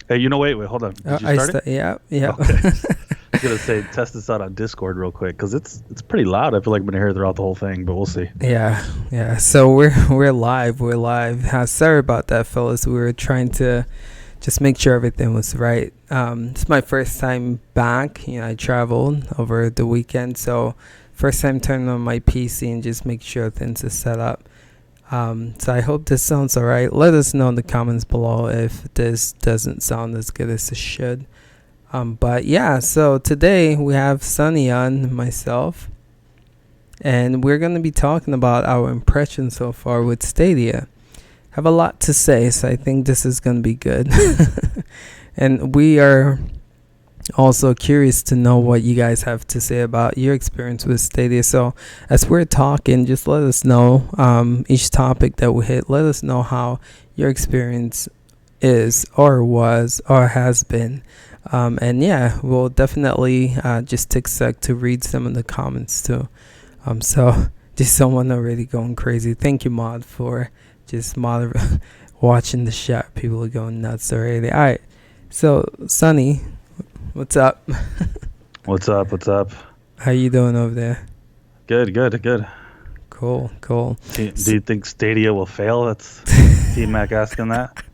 Hey, wait, hold on. Did you I start it? st Yeah, yeah. Okay. I was gonna say test this out on Discord real quick because it's pretty loud. I feel like I'm gonna hear it throughout the whole thing, but we'll see. Yeah, yeah. So we're live. We're live. Sorry about that, fellas. We were trying to just make sure everything was right. It's my first time back. I traveled over the weekend, so first time turning on my PC and just make sure things are set up. So I hope this sounds alright. Let us know in the comments below if this doesn't sound as good as it should. But yeah, so today we have Sunny on, myself, and we're going to be talking about our impression so far with Stadia. Have a lot to say, so I think this is going to be good. And we are also curious to know what you guys have to say about your experience with Stadia. So as we're talking, just let us know each topic that we hit. Let us know how your experience is or was or has been. And yeah, we'll definitely just take a sec to read some of the comments too. So just someone already going crazy. Thank you, Mod, for just watching the chat. People are going nuts already. All right. So Sunny, what's up? What's up? What's up? How you doing over there? Good, good, good. Cool, cool. Do you think Stadia will fail? That's T Mac asking that.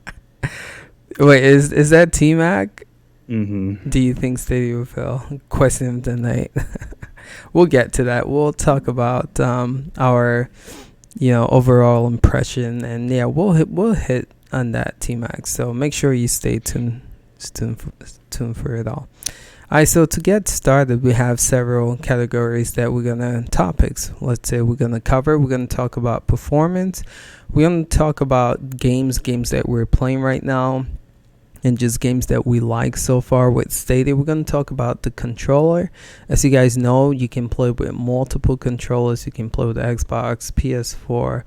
Wait, is that T Mac? Mm-hmm. Do you think Stadia will fail? Question of the night. We'll get to that. We'll talk about our overall impression, and yeah, we'll hit on that, T Max. So make sure you stay tuned for it all. Alright, so to get started, we have several categories that topics. Let's say we're gonna cover. We're gonna talk about performance. We're gonna talk about games that we're playing right now, and just games that we like so far with Stadia. We're going to talk about the controller. As you guys know, you can play with multiple controllers. You can play with Xbox, PS4,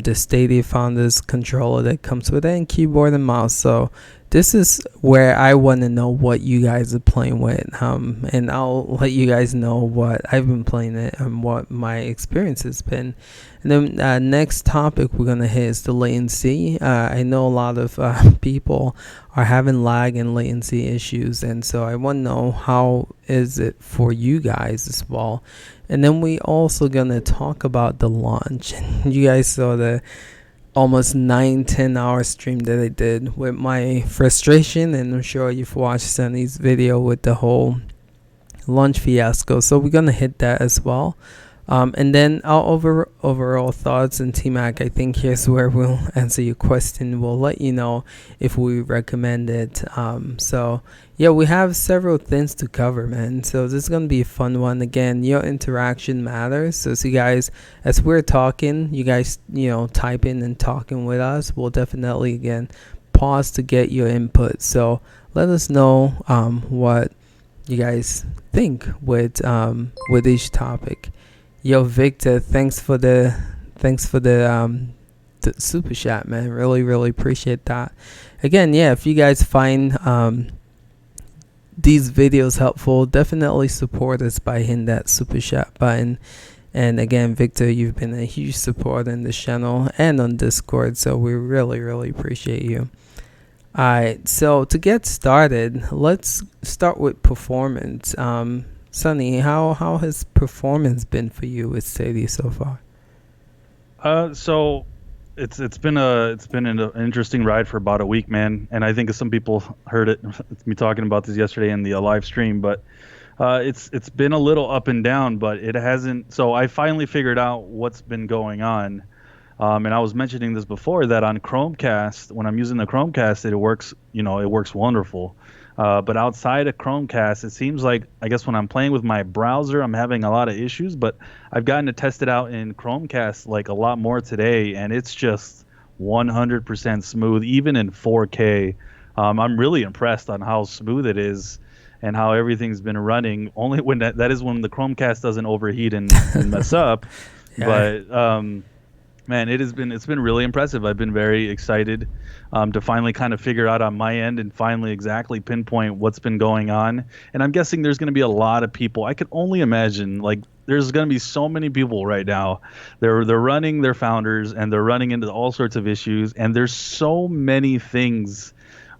the Stadia Founders controller that comes with it, and keyboard and mouse. So this is where I want to know what you guys are playing with, and I'll let you guys know what I've been playing it and what my experience has been. And then next topic we're gonna hit is the latency. I know a lot of people are having lag and latency issues, and so I want to know how is it for you guys as well. And then we also gonna talk about the launch. You guys saw the almost 9-10 hour stream that I did with my frustration, and I'm sure you've watched Sunny's video with the whole launch fiasco, so we're gonna hit that as well. And then our overall thoughts, and T-Mac, I think here's where we'll answer your question. We'll let you know if we recommend it. So yeah, we have several things to cover, man. So this is going to be a fun one. Again, your interaction matters. So you guys, as we're talking, you guys, typing and talking with us, we'll definitely, again, pause to get your input. So let us know what you guys think with each topic. Yo, Victor, thanks for the super chat, man. Really appreciate that. Again, yeah, if you guys find these videos helpful, definitely support us by hitting that super chat button. And again, Victor, you've been a huge supporter in this channel and on Discord, so we really appreciate you. Alright, so to get started, let's start with performance. Sunny, how has performance been for you with Stadia so far? So it's been an interesting ride for about a week, man. And I think some people heard it. It's me talking about this yesterday in the live stream, but it's been a little up and down, but it hasn't. So I finally figured out what's been going on. And I was mentioning this before that on Chromecast, when I'm using the Chromecast, it works. It works wonderful. But outside of Chromecast, it seems like, I guess when I'm playing with my browser, I'm having a lot of issues. But I've gotten to test it out in Chromecast like a lot more today, and it's just 100% smooth, even in 4K. I'm really impressed on how smooth it is and how everything's been running. Only when that is when the Chromecast doesn't overheat and mess up. Yeah. But man, it's been really impressive. I've been very excited to finally kind of figure out on my end and finally exactly pinpoint what's been going on. And I'm guessing there's going to be a lot of people. I could only imagine, like, there's going to be so many people right now. They're running their founders and they're running into all sorts of issues. And there's so many things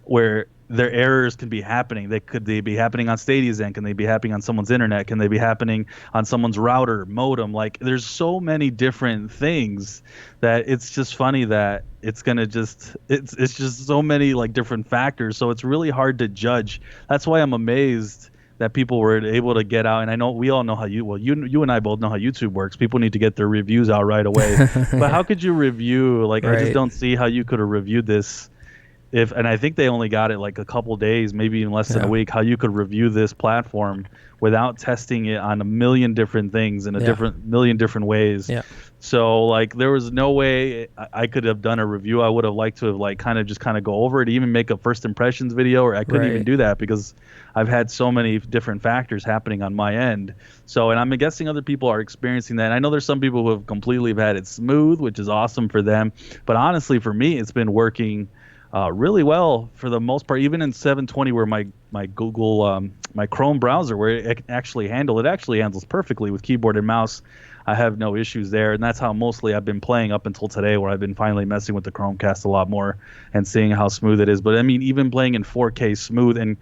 where their errors can be happening. They be happening on Stadia's end? Can they be happening on someone's internet? Can they be happening on someone's router, modem? Like there's so many different things that it's just funny that it's gonna just it's just so many like different factors. So it's really hard to judge. That's why I'm amazed that people were able to get out. And I know we all know how you and I both know how YouTube works. People need to get their reviews out right away. But how could you review? Like I just Right. don't see how you could have reviewed this if, and I think they only got it like a couple days, maybe even less than a Yeah. week, how you could review this platform without testing it on a million different things in a Yeah. different million different ways. Yeah. So like there was no way I could have done a review. I would have liked to have like kind of go over it, even make a first impressions video, or I couldn't even Right. do that because I've had so many different factors happening on my end. So, and I'm guessing other people are experiencing that. And I know there's some people who have completely had it smooth, which is awesome for them. But honestly, for me, it's been working really well for the most part. Even in 720, where my Google my Chrome browser, where it actually handles perfectly with keyboard and mouse. I have no issues there, and that's how mostly I've been playing up until today, where I've been finally messing with the Chromecast a lot more and seeing how smooth it is. But I mean, even playing in 4K smooth, and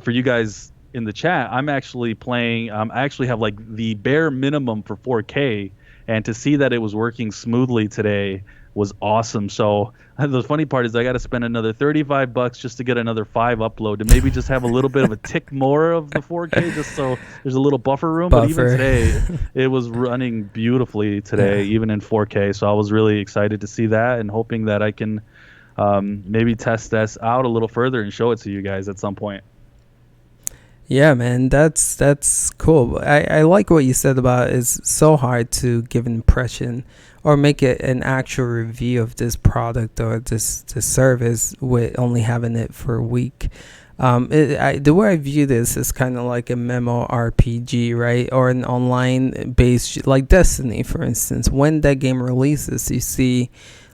for you guys in the chat, I'm actually playing. I actually have like the bare minimum for 4K, and to see that it was working smoothly today was awesome. So the funny part is I got to spend another $35 just to get another 5 upload to maybe just have a little bit of a tick more of the 4K, just so there's a little buffer room. But even Buffer. today, it was running beautifully today, Yeah. even in 4K. So I was really excited to see that and hoping that I can maybe test this out a little further and show it to you guys at some point. Yeah, man, that's cool. I like what you said about it's so hard to give an impression or make it an actual review of this product or this service with only having it for a week. The way I view this is kind of like a memo RPG, right? Or an online based, like Destiny, for instance. When that game releases, you see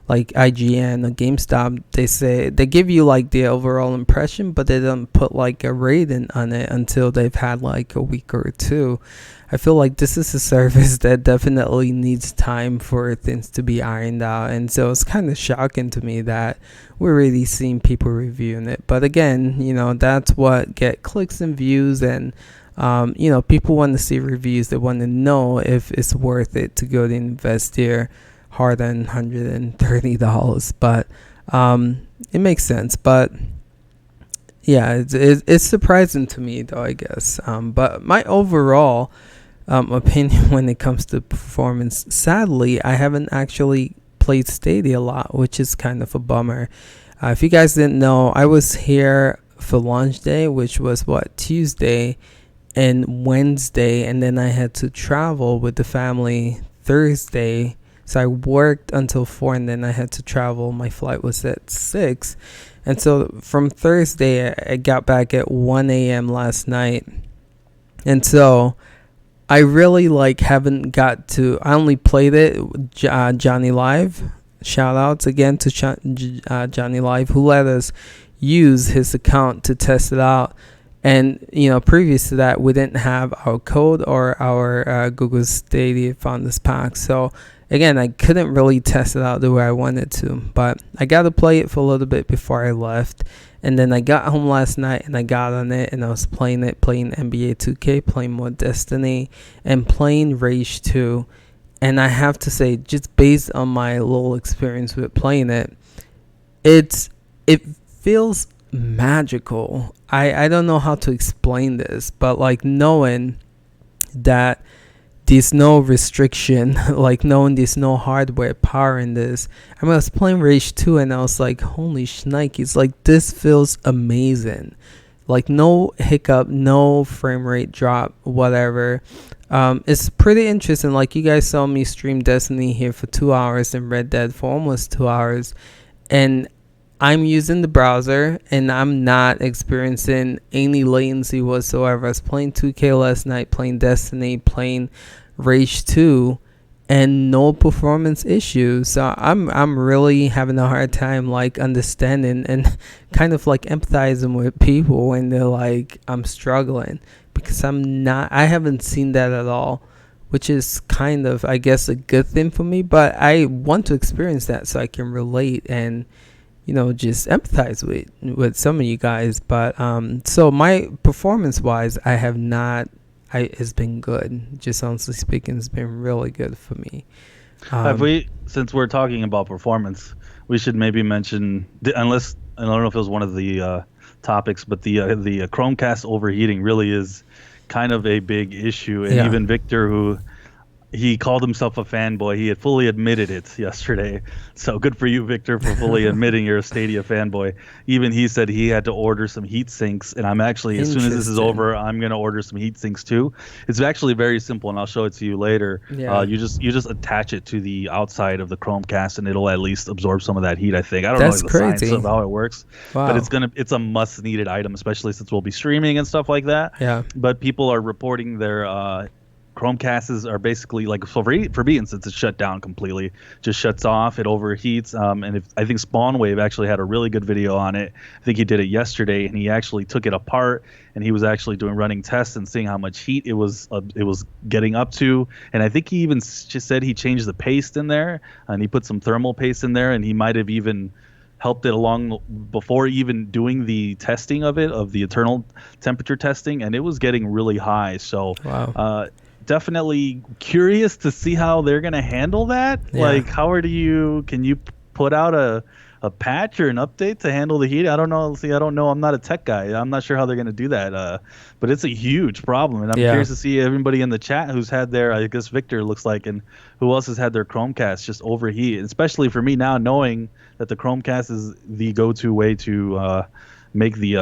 like IGN or GameStop, they give you like the overall impression, but they don't put like a rating on it until they've had like a week or two. I feel like this is a service that definitely needs time for things to be ironed out, and so it's kind of shocking to me that we're really seeing people reviewing it. But again, that's what get clicks and views, and people want to see reviews. They want to know if it's worth it to go to invest there hard than $130, but it makes sense. But yeah, it's surprising to me though, I guess. But my overall opinion when it comes to performance, sadly, I haven't actually played Stadia a lot, which is kind of a bummer. If you guys didn't know, I was here for launch day, which was Tuesday and Wednesday, and then I had to travel with the family Thursday. So I worked until 4, and then I had to travel. My flight was at 6. And so from Thursday, I got back at 1 a.m. last night. And so I really haven't got to, I only played it Johnny Live. Shout outs again to Johnny Live, who let us use his account to test it out. And, previous to that, we didn't have our code or our Google Stadia Founders Pack. So, again, I couldn't really test it out the way I wanted to. But I got to play it for a little bit before I left. And then I got home last night and I got on it and I was playing NBA 2K, playing more Destiny, and playing Rage 2. And I have to say, just based on my little experience with playing it, it feels magical. I don't know how to explain this, but knowing that there's no restriction, knowing there's no hardware powering this. I was playing Rage 2 and I was like, holy shnikes, this feels amazing. No hiccup, no frame rate drop, whatever. It's pretty interesting. You guys saw me stream Destiny here for 2 hours and Red Dead for almost 2 hours. And I'm using the browser and I'm not experiencing any latency whatsoever. I was playing 2K last night, playing Destiny, playing Rage 2, and no performance issues. So I'm really having a hard time understanding and kind of empathizing with people when they're like, I'm struggling, because I haven't seen that at all, which is kind of, I guess, a good thing for me. But I want to experience that so I can relate and just empathize with some of you guys. But so my performance wise, I have not. It's been good. Just honestly speaking, it's been really good for me. Have we, since we're talking about performance, we should maybe mention, unless I don't know if it was one of the topics, but the Chromecast overheating really is kind of a big issue, and Yeah, even Victor, who he called himself a fanboy. He had fully admitted it yesterday. So good for you, Victor, for fully admitting you're a Stadia fanboy. Even he said he had to order some heat sinks, and I'm actually, as soon as this is interesting. over, I'm gonna order some heat sinks too. It's actually very simple, and I'll show it to you later. Yeah, You just attach it to the outside of the Chromecast, and it'll at least absorb some of that heat. I think I don't know that's the science of crazy. how it works, but Wow. it's a must needed item, especially since we'll be streaming and stuff like that. Yeah, But people are reporting their Chromecasts are basically like, so for me instance, it's shut down completely, just shuts off, it overheats. And if I think Spawnwave actually had a really good video on it. I think he did it yesterday, and he actually took it apart, and he was actually doing running tests and seeing how much heat it was getting up to. And I think he even just said he changed the paste in there, and he put some thermal paste in there, and he might have even helped it along before even doing the testing of the internal temperature testing, and it was getting really high. So wow. definitely curious to see how they're going to handle that. Yeah. Like, can you put out a patch or an update to handle the heat? I don't know. See, I don't know. I'm not a tech guy. I'm not sure how they're going to do that. But it's a huge problem, and I'm Yeah. curious to see everybody in the chat who's had their, I guess Victor looks like, and who else has had their Chromecast just overheat. Especially for me now, knowing that the Chromecast is the go-to way to make the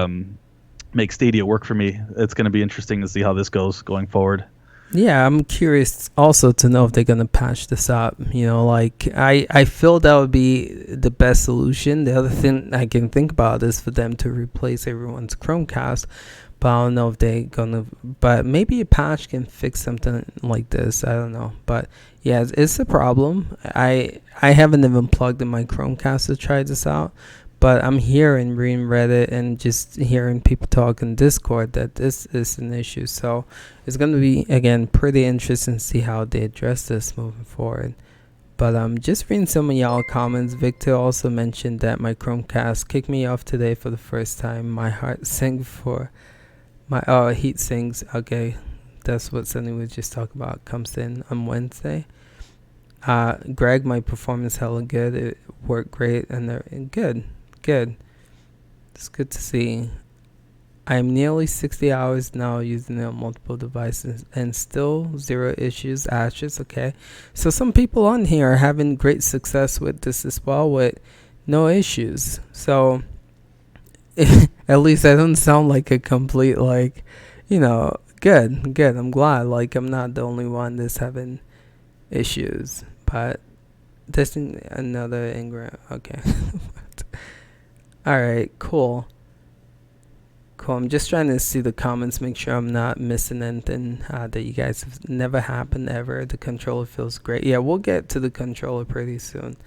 make Stadia work for me. It's going to be interesting to see how this goes going forward. Yeah, I'm curious also to know if they're gonna patch this up. Like I feel that would be the best solution. The other thing I can think about is for them to replace everyone's Chromecast, but I don't know if they're gonna. But maybe a patch can fix something like this. I don't know, but yeah, it's a problem. I haven't even plugged in my Chromecast to try this out. But I'm hearing, reading Reddit, and just hearing people talk in Discord that this is an issue. So it's going to be, again, pretty interesting to see how they address this moving forward. But just reading some of y'all comments. Victor also mentioned that my Chromecast kicked me off today for the first time. My heart sank for my heat sinks. Okay, that's what Sunny was just talking about. Comes in on Wednesday. Greg, my performance hella good. It worked great, and they're good. Good. It's good to see. I'm nearly 60 hours now using it on multiple devices and still zero issues, ashes, okay? So some people on here are having great success with this as well with no issues. So at least I don't sound like a complete, like, good. I'm glad. Like, I'm not the only one that's having issues. But testing another Ingram, okay. All right, cool. I'm just trying to see the comments, make sure I'm not missing anything that you guys have never happened ever. The controller feels great. Yeah, we'll get to the controller pretty soon.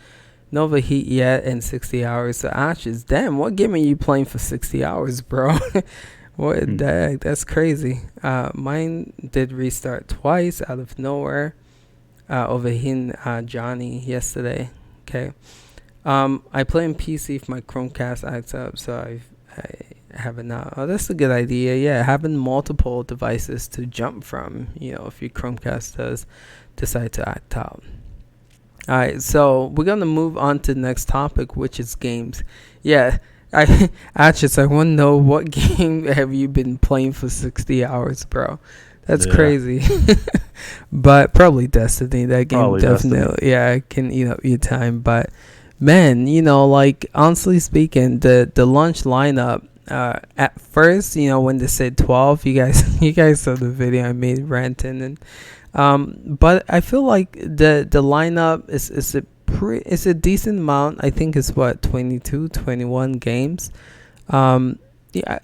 No overheat yet in 60 hours. So Ashes, damn, what game are you playing for 60 hours, bro? What the heck? That's crazy. Mine did restart twice out of nowhere. Overheating Johnny yesterday. Okay. I play on PC if my Chromecast acts up, so I have it now. Oh, that's a good idea. Yeah, having multiple devices to jump from, if your Chromecast does decide to act out. All right, so we're going to move on to the next topic, which is games. Yeah, I want to know, what game have you been playing for 60 hours, bro? That's crazy. But probably Destiny. That game Probably definitely, Destiny. yeah, can eat up your time. But man, like, honestly speaking, the launch lineup, at first, when they said 12, you guys saw the video I made ranting, and but I feel like the lineup is a decent amount. I think it's 22, 21 games. Yeah,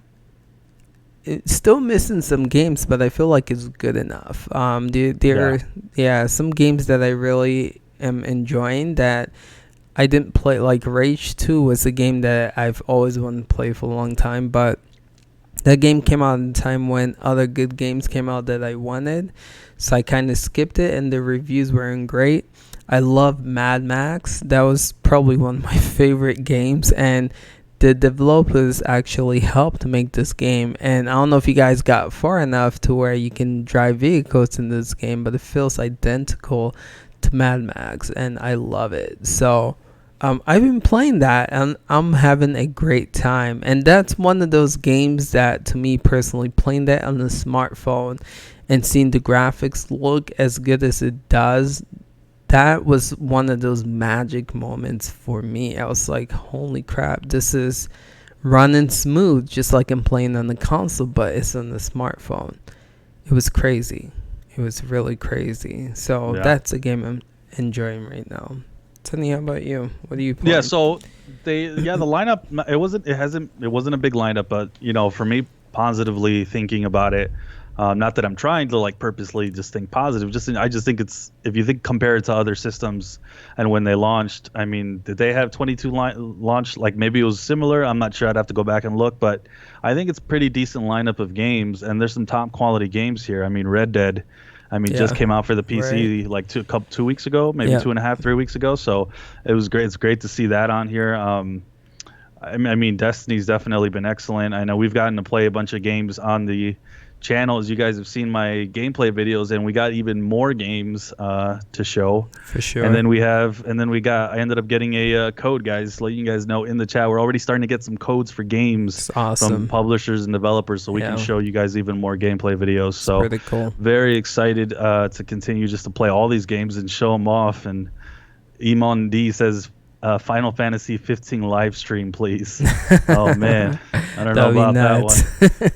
it's still missing some games, but I feel like it's good enough. There are some games that I really am enjoying that I didn't play. Like Rage 2 was a game that I've always wanted to play for a long time, but that game came out in a time when other good games came out that I wanted, so I kind of skipped it, and the reviews weren't great. I love Mad Max. That was probably one of my favorite games, and the developers actually helped make this game. And I don't know if you guys got far enough to where you can drive vehicles in this game, but it feels identical to Mad Max, and I love it. So I've been playing that, and I'm having a great time. And that's one of those games that, to me personally, playing that on the smartphone and seeing the graphics look as good as it does, that was one of those magic moments for me. I was like, holy crap, this is running smooth, just like I'm playing on the console, but it's on the smartphone. It was crazy. It was really crazy. So Yeah. that's a game I'm enjoying right now. Tony, how about you? What are you playing? Yeah, so the lineup, it wasn't a big lineup, but for me, positively thinking about it, not that I'm trying to like purposely just think positive, I just think it's, if you think, compare it to other systems and when they launched, I mean, did they have 22 launch? Like maybe it was similar. I'm not sure. I'd have to go back and look, but I think it's pretty decent lineup of games, and there's some top quality games here. I mean, Red Dead, I mean, just Yeah, came out for the PC right. like 2 weeks ago, maybe Yeah, 2.5, 3 weeks ago. So it was great. It's great to see that on here. I mean, Destiny's definitely been excellent. I know we've gotten to play a bunch of games on the channel, as you guys have seen my gameplay videos, and we got even more games to show. for And sure. then I ended up getting a code, guys, letting you guys know in the chat. We're already starting to get some codes for games It's from awesome. publishers and developers, so we can Yeah, show you guys even more gameplay videos. it's So pretty cool. very excited to continue just to play all these games and show them off. And Emon D says, Final Fantasy 15 live stream, please. Oh man, I don't know That'd be about that nuts.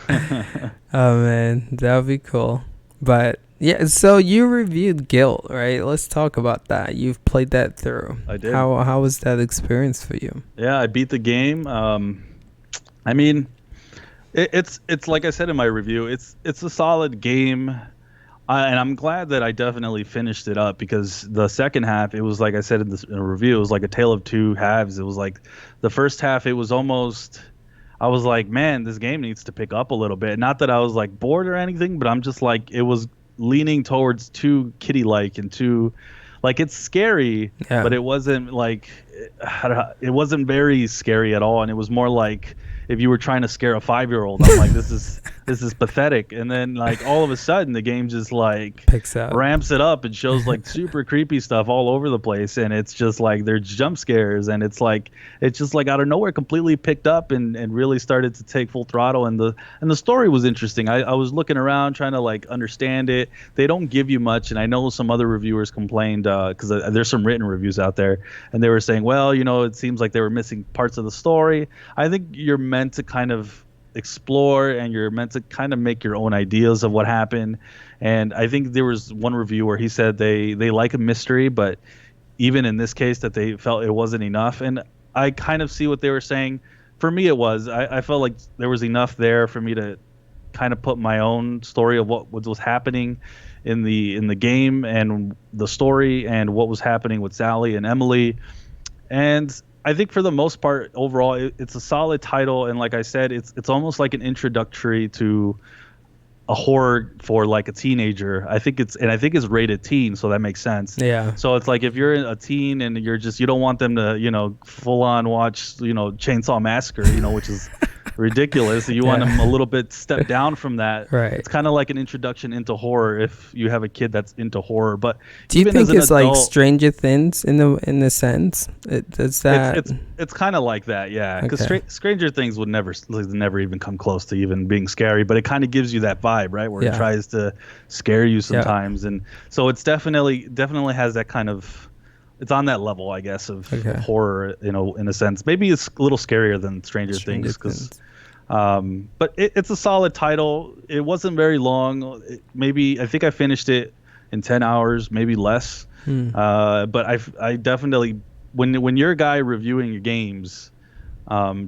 one. Oh man, that'd be cool. But yeah, so you reviewed Guilt, right? Let's talk about that. You've played that through. I did. How was that experience for you? Yeah, I beat the game. I mean, it's like I said in my review, it's a solid game, and I'm glad that I definitely finished it up, because the second half, it was like I said in the review, it was like a tale of two halves. It was like the first half, it was almost, I was like, man, this game needs to pick up a little bit. Not that I was like bored or anything, but I'm just like, it was leaning towards too kitty like and too, like, it's scary, Yeah. but it wasn't like, it wasn't very scary at all, and it was more like if you were trying to scare a 5-year-old. I'm like, this is pathetic. And then like all of a sudden the game just like Picks up. ramps it up and shows like super creepy stuff all over the place, and it's just like there's jump scares, and it's just like out of nowhere completely picked up and really started to take full throttle. And the story was interesting. I was looking around trying to like understand it. They don't give you much, and I know some other reviewers complained, because there's some written reviews out there, and they were saying, well, it seems like they were missing parts of the story. I think you're meant to kind of explore, and you're meant to kind of make your own ideas of what happened. And I think there was one review where he said they like a mystery, but even in this case that they felt it wasn't enough. And I kind of see what they were saying. For me, it was, I felt like there was enough there for me to kind of put my own story of what was happening in the game, and the story, and what was happening with Sally and Emily. And I think for the most part, overall, it's a solid title. And like I said, it's almost like an introductory to a horror for like a teenager. I think it's rated teen, so that makes sense. Yeah. So it's like if you're a teen and you don't want them to, full on watch, Chainsaw Massacre, which is ridiculous. You want them a little bit step down from that. Right. It's kind of like an introduction into horror if you have a kid that's into horror. But Do you even think as an it's like adult, Stranger Things in the sense? Does that? it's kind of like that, yeah. Because Okay. Stranger Things would never even come close to even being scary, but it kind of gives you that vibe, right? Where it Yeah. tries to scare you Yeah. sometimes, and so it's definitely has that kind of. It's on that level, I guess, of Okay. horror, in a sense. Maybe it's a little scarier than Stranger Stranger Things, because Things. but it's a solid title. It wasn't very long. Maybe I think I finished it in 10 hours, maybe less. But I definitely, when you're a guy reviewing your games,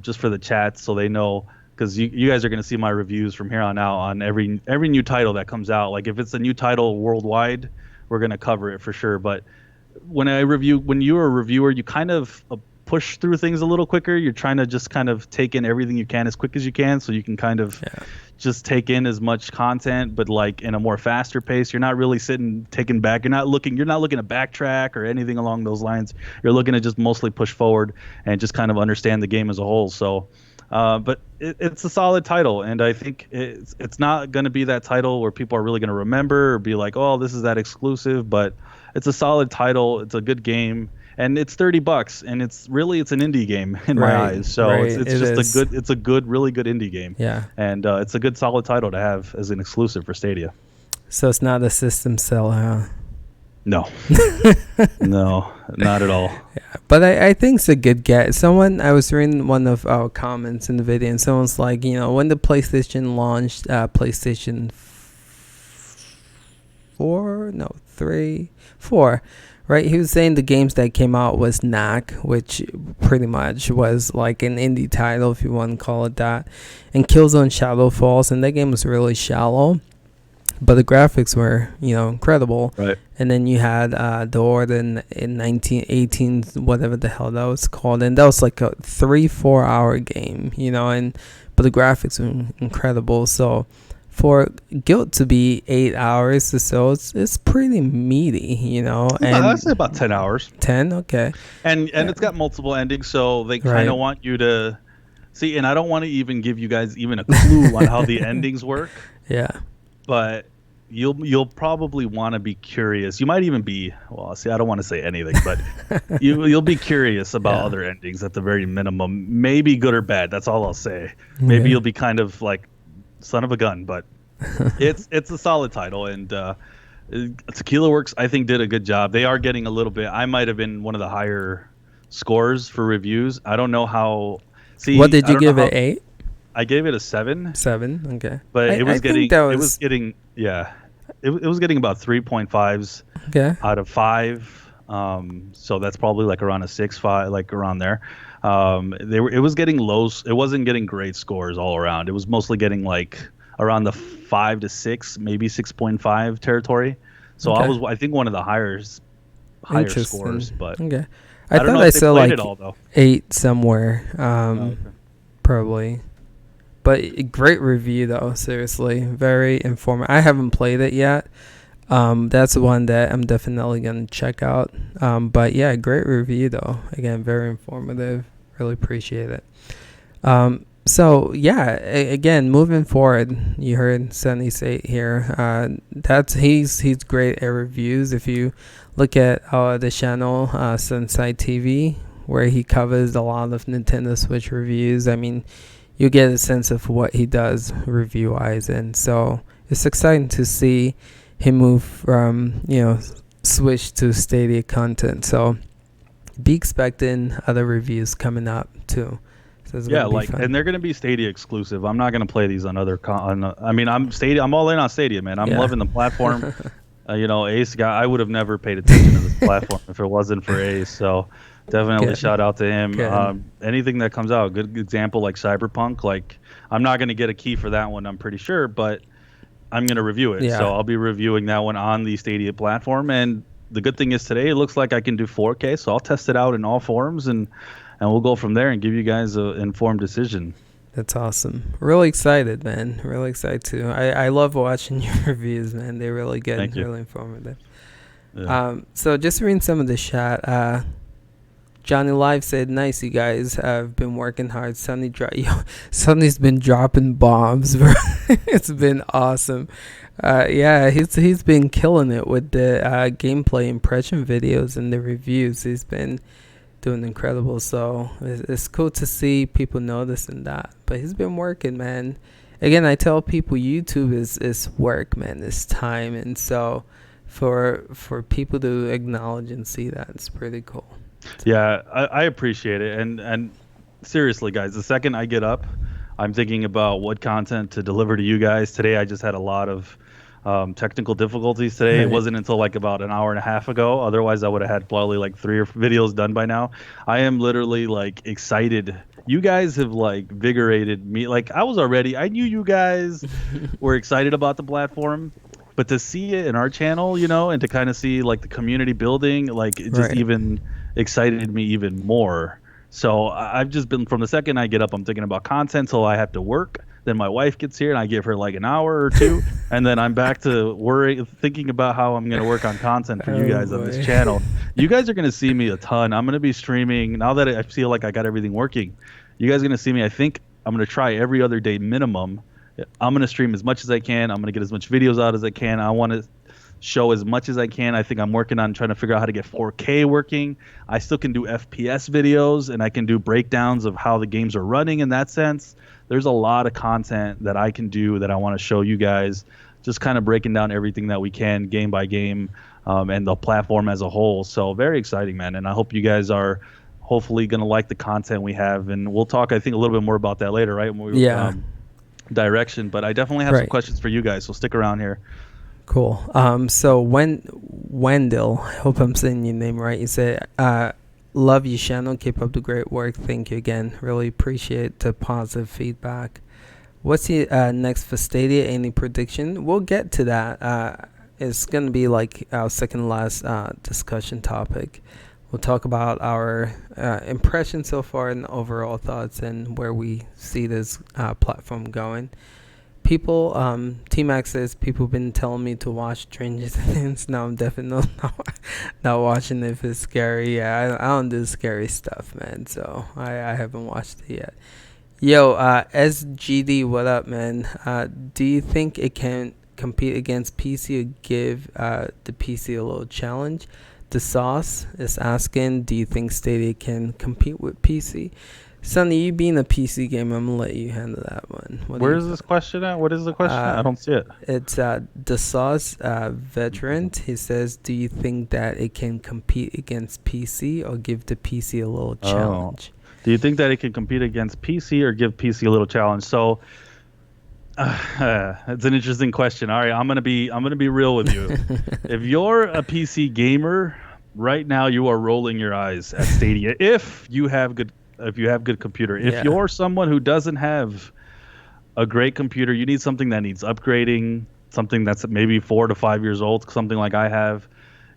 just for the chat, so they know, because you guys are going to see my reviews from here on out on every new title that comes out. Like if it's a new title worldwide, we're going to cover it for sure. But when you're a reviewer, you kind of push through things a little quicker. You're trying to just kind of take in everything you can as quick as you can, so you can kind of just take in as much content, but like in a more faster pace. You're not really sitting taking back. You're not looking to backtrack or anything along those lines. You're looking to just mostly push forward and just kind of understand the game as a whole. So but it's a solid title, and I think it's not going to be that title where people are really going to remember or be like, oh, this is that exclusive. But it's a solid title. It's a good game, and it's $30, and it's an indie game in my eyes. So it's a really good indie game. Yeah, and it's a good solid title to have as an exclusive for Stadia. So it's not a system seller, huh? No, no, not at all. Yeah, but I think it's a good get. I was reading one of our comments in the video, and someone's like, when the PlayStation launched, PlayStation 4, right? He was saying the games that came out was knack, which pretty much was like an indie title, if you want to call it that, and Killzone Shadow Falls, and that game was really shallow. But the graphics were, incredible. Right. And then you had The Order in 1918, whatever the hell that was called. And that was like a 3-4 hour game, but the graphics were incredible. So for Guild to be 8 hours or so, it's pretty meaty, And I'd say about 10 hours. 10? Okay. And it's got multiple endings, so they kind of want you to see. And I don't want to even give you guys even a clue on how the endings work. Yeah. But you'll probably want to be curious. You might even be, I don't want to say anything, but you'll be curious about other endings at the very minimum. Maybe good or bad. That's all I'll say. Maybe you'll be kind of like son of a gun, but it's a solid title. And Tequila Works, I think, did a good job. They are getting a little bit. I might have been one of the higher scores for reviews. I don't know how. What did you give it? 8? I gave it a 7. 7, okay. But it was getting about 3.5s out of 5. So that's probably like around a 6, 5, like around there. It was getting low. It wasn't getting great scores all around. It was mostly getting like around the 5 to 6, maybe 6.5 territory. So I think one of the higher scores. But I thought I saw like it all, 8 somewhere. Probably. But great review, though. Seriously, very informative. I haven't played it yet. That's one that I'm definitely going to check out. But yeah, great review, though. Again, very informative. Really appreciate it. So yeah, again, moving forward, you heard Sunny say here. He's great at reviews. If you look at the channel Sunside TV, where he covers a lot of Nintendo Switch reviews, I mean, you get a sense of what he does review-wise, and so it's exciting to see him move from Switch to Stadia content. So be expecting other reviews coming up too. So and they're gonna be Stadia exclusive. I'm not gonna play these on other. I'm Stadia. I'm all in on Stadia, man. I'm loving the platform. Ace guy. I would have never paid attention to this platform if it wasn't for Ace. So. Definitely shout out to him. Anything that comes out, good example like Cyberpunk. Like I'm not going to get a key for that one, I'm pretty sure, but I'm going to review it. So I'll be reviewing that one on the Stadia platform. And the good thing is today it looks like I can do 4K, so I'll test it out in all forms and we'll go from there and give you guys an informed decision. That's awesome. Really excited, man. Really excited too. I love watching your reviews, man. They're really good. Thank you. Really informative. Yeah. So just reading some of the chat. Johnny Live said, "Nice, you guys have been working hard." Sonny's been dropping bombs, bro. It's been awesome. He's been killing it with the gameplay impression videos and the reviews. He's been doing incredible. So it's cool to see people noticing that. But he's been working, man. Again, I tell people YouTube is work, man. It's time, and so for people to acknowledge and see that, it's pretty cool. Yeah, I appreciate it. And seriously, guys, the second I get up, I'm thinking about what content to deliver to you guys. Today, I just had a lot of technical difficulties today. Right. It wasn't until like about an hour and a half ago. Otherwise, I would have had probably like 3 or 4 videos done by now. I am literally like excited. You guys have like invigorated me. Like I knew you guys were excited about the platform. But to see it in our channel, and to kind of see like the community building, like it just even excited me even more So I've just been from the second I get up, I'm thinking about content till I have to work. Then my wife gets here and I give her like an hour or two, and then I'm back to worry, thinking about how I'm going to work on content for you Oh guys on this boy. channel. You guys are going to see me a ton. I'm going to be streaming now that I feel like I got everything working. You guys are going to see me. I think I'm going to try every other day minimum. I'm going to stream as much as I can. I'm going to get as much videos out as I can. I want to show as much as I can. I think I'm working on trying to figure out how to get 4K working. I still can do FPS videos and I can do breakdowns of how the games are running in that sense. There's a lot of content that I can do that I want to show you guys, just kind of breaking down everything that we can game by game, and the platform as a whole. So very exciting, man. And I hope you guys are hopefully going to like the content we have. And we'll talk, I think, a little bit more about that later, right? When we, Yeah. direction. But I definitely have some Right. questions for you guys. So stick around here. Cool. So Wendell, hope I'm saying your name right. You said, love your channel. Keep up the great work. Thank you again. Really appreciate the positive feedback. What's the next for Stadia? Any prediction? We'll get to that. It's gonna be like our second last discussion topic. We'll talk about our impression so far and overall thoughts and where we see this platform going. People, T-Max says people have been telling me to watch Stranger Things. Now I'm definitely not watching it if it's scary. Yeah, I don't do scary stuff, man. So I haven't watched it yet. Yo, SGD, what up, man? Do you think it can compete against PC or give the PC a little challenge? The Sauce is asking, do you think Stadia can compete with PC? Sonny, you being a PC gamer, I'm gonna let you handle that one. Where is this question at? What is the question? I don't see it. It's the Sauce veteran. He says, do you think that it can compete against PC or give the PC a little challenge? Do you think that it can compete against PC or give PC a little challenge? So it's an interesting question. All right, I'm gonna be real with you. If you're a PC gamer right now, you are rolling your eyes at Stadia. If you have good computer. If you're someone who doesn't have a great computer, you need something that needs upgrading, something that's maybe 4 to 5 years old, something like I have.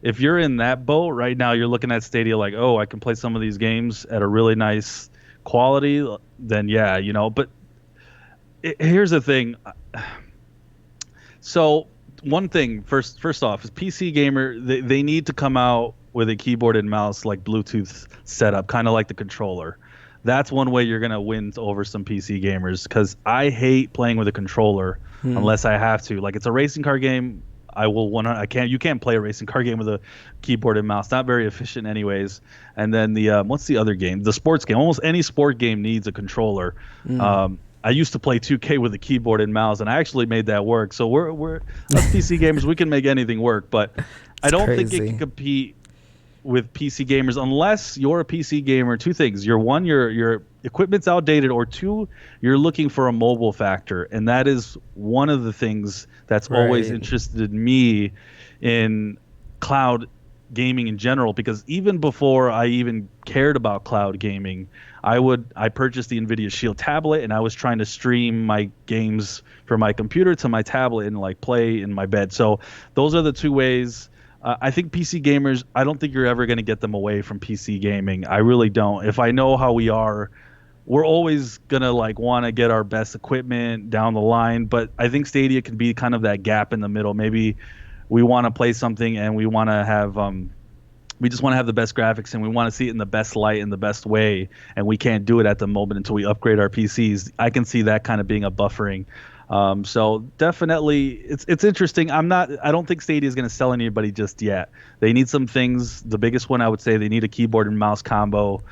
If you're in that boat right now, you're looking at Stadia like, oh, I can play some of these games at a really nice quality, then yeah, but here's the thing. So one thing, first off, is PC gamer, they need to come out with a keyboard and mouse like Bluetooth setup, kind of like the controller. That's one way you're going to win over some PC gamers, because I hate playing with a controller unless I have to. Like, it's a racing car game. You can't play a racing car game with a keyboard and mouse. Not very efficient anyways. And then what's the other game? The sports game. Almost any sport game needs a controller. I used to play 2K with a keyboard and mouse, and I actually made that work. So we're us PC gamers, we can make anything work, but I don't think it can compete with PC gamers unless you're a PC gamer. Two things: your equipment's outdated, or two, you're looking for a mobile factor, and that is one of the things that's always interested me in cloud gaming in general. Because even before I even cared about cloud gaming, I purchased the NVIDIA Shield tablet, and I was trying to stream my games from my computer to my tablet and like play in my bed. So those are the two ways. I think PC gamers, I don't think you're ever going to get them away from PC gaming. I really don't. If I know how we are, we're always going to like want to get our best equipment down the line. But I think Stadia can be kind of that gap in the middle. Maybe we want to play something and we want to have we just want to have the best graphics and we want to see it in the best light and the best way, and we can't do it at the moment until we upgrade our PCs. I can see that kind of being a buffering. So definitely it's interesting. I don't think Stadia is going to sell anybody just yet. They need some things. The biggest one, I would say, they need a keyboard and mouse combo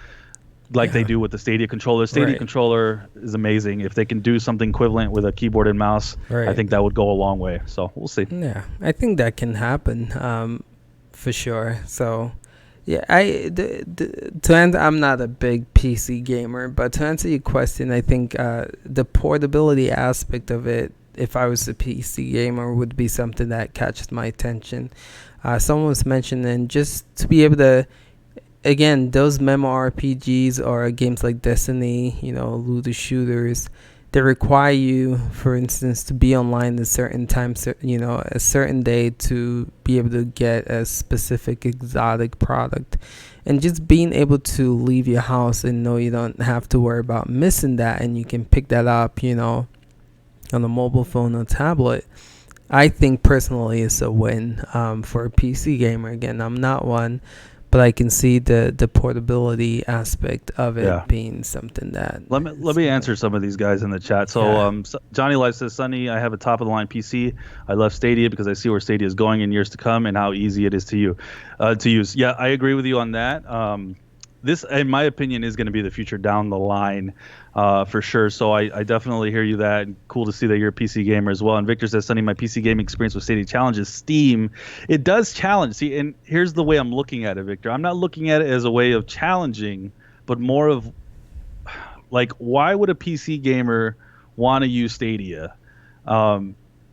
like they do with the Stadia controller. Stadia controller is amazing. If they can do something equivalent with a keyboard and mouse, I think that would go a long way. So we'll see. Yeah, I think that can happen for sure. So yeah, I'm not a big PC gamer, but to answer your question, I think the portability aspect of it, if I was a PC gamer, would be something that catches my attention. Someone was mentioning just to be able to, again, those MMORPGs or games like Destiny, looter shooters, they require you, for instance, to be online a certain time, a certain day to be able to get a specific exotic product. And just being able to leave your house and know you don't have to worry about missing that, and you can pick that up, on a mobile phone or tablet, I think personally is a win for a PC gamer. Again, I'm not one, but I can see the portability aspect of it being something that. Let me answer some of these guys in the chat. So Johnny Life says, Sonny, I have a top of the line PC. I love Stadia because I see where Stadia is going in years to come and how easy it is to use. Yeah, I agree with you on that. This, in my opinion, is going to be the future down the line, for sure. So I definitely hear you that. Cool to see that you're a PC gamer as well. And Victor says, Sonny, my PC gaming experience with Stadia challenges Steam. It does challenge. See, and here's the way I'm looking at it, Victor. I'm not looking at it as a way of challenging, but more of like, why would a PC gamer want to use Stadia?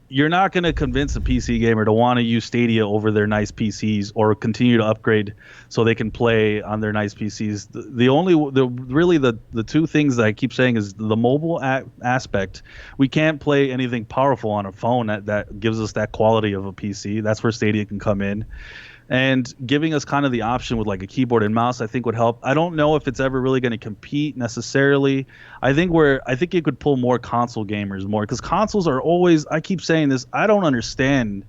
You're not going to convince a PC gamer to want to use Stadia over their nice PCs or continue to upgrade so they can play on their nice PCs. The two things that I keep saying is the mobile aspect. We can't play anything powerful on a phone that gives us that quality of a PC. That's where Stadia can come in. And giving us kind of the option with like a keyboard and mouse, I think would help. I don't know if it's ever really going to compete necessarily. I think it could pull more console gamers more, because consoles are always. I keep saying this. I don't understand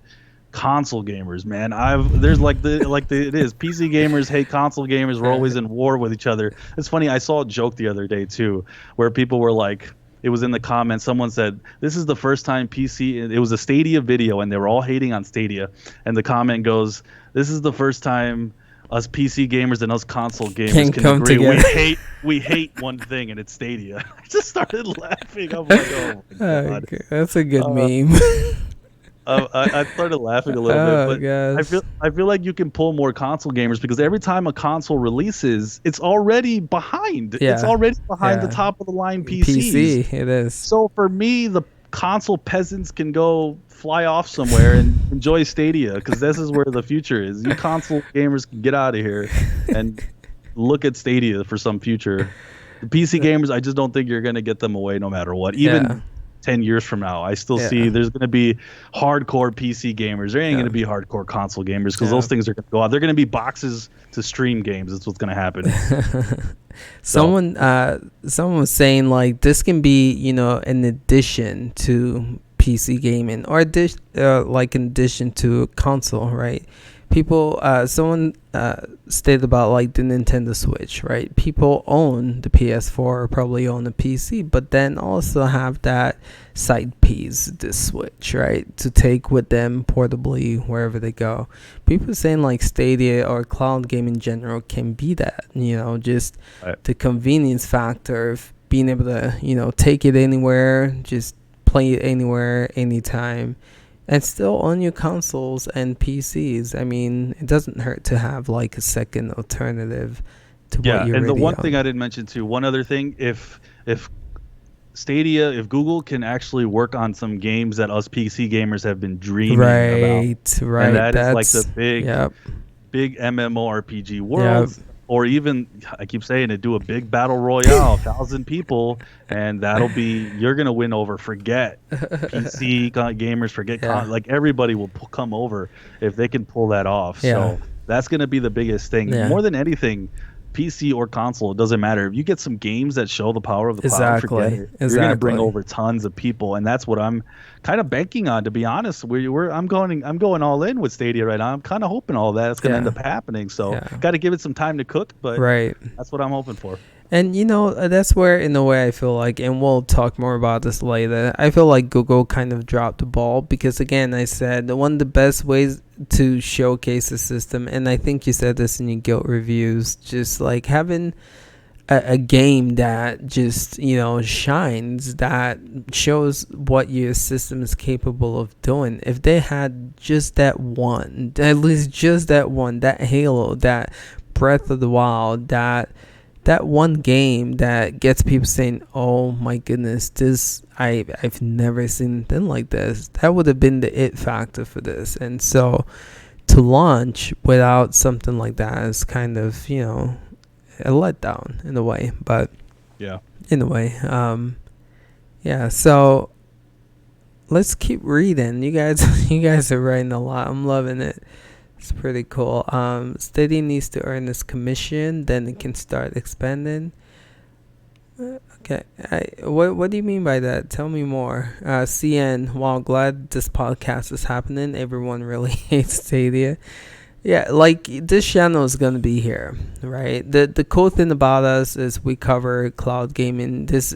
console gamers, man. It is PC gamers hate console gamers. We're always in war with each other. It's funny. I saw a joke the other day too, where people were like. It was in the comments. Someone said, this is the first time PC. It was a Stadia video, and they were all hating on Stadia. And the comment goes, this is the first time us PC gamers and us console gamers can agree. Together. We hate one thing, and it's Stadia. I just started laughing. I'm like, oh my God. Okay. That's a good meme. I started laughing a little bit, but I feel like you can pull more console gamers, because every time a console releases, it's already behind. Yeah. It's already behind the top of the line PCs. PC, it is. So for me, the console peasants can go fly off somewhere and enjoy Stadia, because this is where the future is. You console gamers can get out of here and look at Stadia for some future. The PC gamers, I just don't think you're going to get them away no matter what. Even 10 years from now, I still see there's going to be hardcore PC gamers. There ain't going to be hardcore console gamers, because those things are going to go out. They're going to be boxes to stream games. That's what's going to happen. Someone was saying like this can be, an addition to PC gaming, or like in addition to console, right? People, someone stated about like the Nintendo Switch, right? People own the PS4 or probably own a PC, but then also have that side piece, the Switch, right? To take with them portably wherever they go. People saying like Stadia or cloud game in general can be that, just the convenience factor of being able to, take it anywhere, just play it anywhere, anytime. And still on your consoles and PCs. I mean, it doesn't hurt to have like a second alternative to what you're already on. And the one thing I didn't mention too, one other thing, if Stadia, if Google can actually work on some games that us PC gamers have been dreaming about. Right. And that's like the big MMORPG world. Yep. Or even, I keep saying it, do a big battle royale, 1,000 people, and that'll be, you're going to win over. Forget PC gamers, forget, like everybody will come over if they can pull that off. Yeah. So that's going to be the biggest thing. Yeah. More than anything, PC or console, it doesn't matter. If you get some games that show the power of the cloud, forget it. You're going to bring over tons of people, and that's what I'm kind of banking on, to be honest. I'm going all in with Stadia right now. I'm kind of hoping all that's going to end up happening. So got to give it some time to cook, but that's what I'm hoping for. And that's where, in a way, I feel like, and we'll talk more about this later, I feel like Google kind of dropped the ball, because again, I said one of the best ways to showcase the system, and I think you said this in your Guild reviews, just like having a game that just shines, that shows what your system is capable of doing. If they had just that one, at least just that one, that Halo, that Breath of the Wild, that one game that gets people saying, oh my goodness, this I've never seen anything like this, that would have been the it factor for this. And so to launch without something like that is kind of a letdown in a way. But in a way, Yeah, so let's keep reading. You guys you guys are writing a lot. I'm loving it. It's pretty cool. Stadia needs to earn its commission, then it can start expanding. Okay. What do you mean by that? Tell me more. CN, while glad this podcast is happening, everyone really hates Stadia. Yeah, like this channel is gonna be here, right? The cool thing about us is we cover cloud gaming. This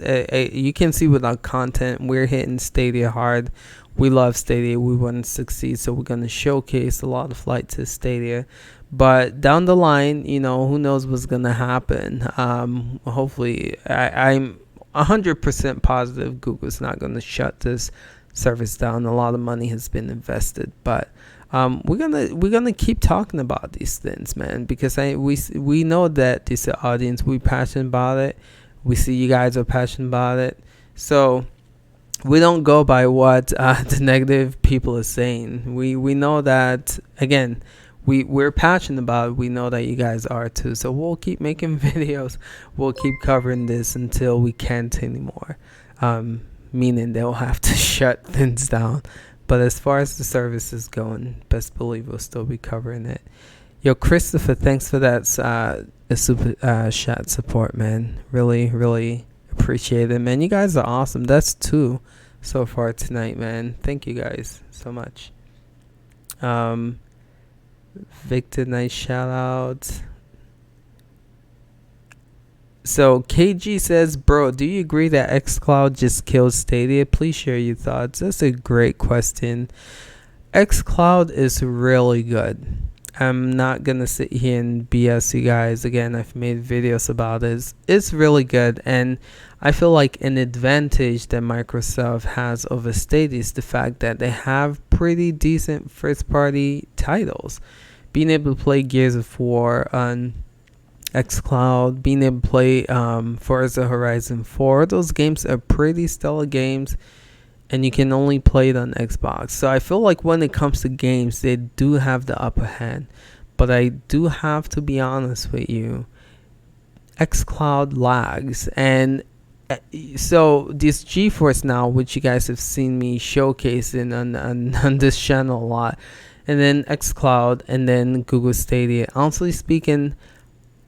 you can see with our content, we're hitting Stadia hard. We love Stadia. We want to succeed, so we're gonna showcase a lot of flight to Stadia. But down the line, who knows what's gonna happen? Hopefully, I'm 100% positive Google's not gonna shut this service down. A lot of money has been invested, but we're gonna keep talking about these things, man, because we know that this audience, we passionate about it. We see you guys are passionate about it, so we don't go by what the negative people are saying. We know that, again, we're passionate about it. We know that you guys are too, so we'll keep making videos. We'll keep covering this until we can't anymore, meaning they'll have to shut things down. But as far as the service is going, best believe we'll still be covering it. Yo, Christopher, thanks for that super chat support, man. Really, really appreciate it, man. You guys are awesome. That's two so far tonight, man. Thank you guys so much. Victor, nice shout out. So KG says, bro, do you agree that XCloud just kills Stadia? Please share your thoughts. That's a great question. XCloud is really good. I'm not gonna sit here and BS you guys. Again, I've made videos about it. It's really good, and I feel like an advantage that Microsoft has over Stadia is the fact that they have pretty decent first-party titles. Being able to play Gears of War on XCloud, being able to play Forza Horizon 4, those games are pretty stellar games, and you can only play it on Xbox. So I feel like when it comes to games, they do have the upper hand. But I do have to be honest with you, XCloud lags. And so this GeForce Now, which you guys have seen me showcasing on this channel a lot, and then XCloud, and then Google Stadia. Honestly speaking,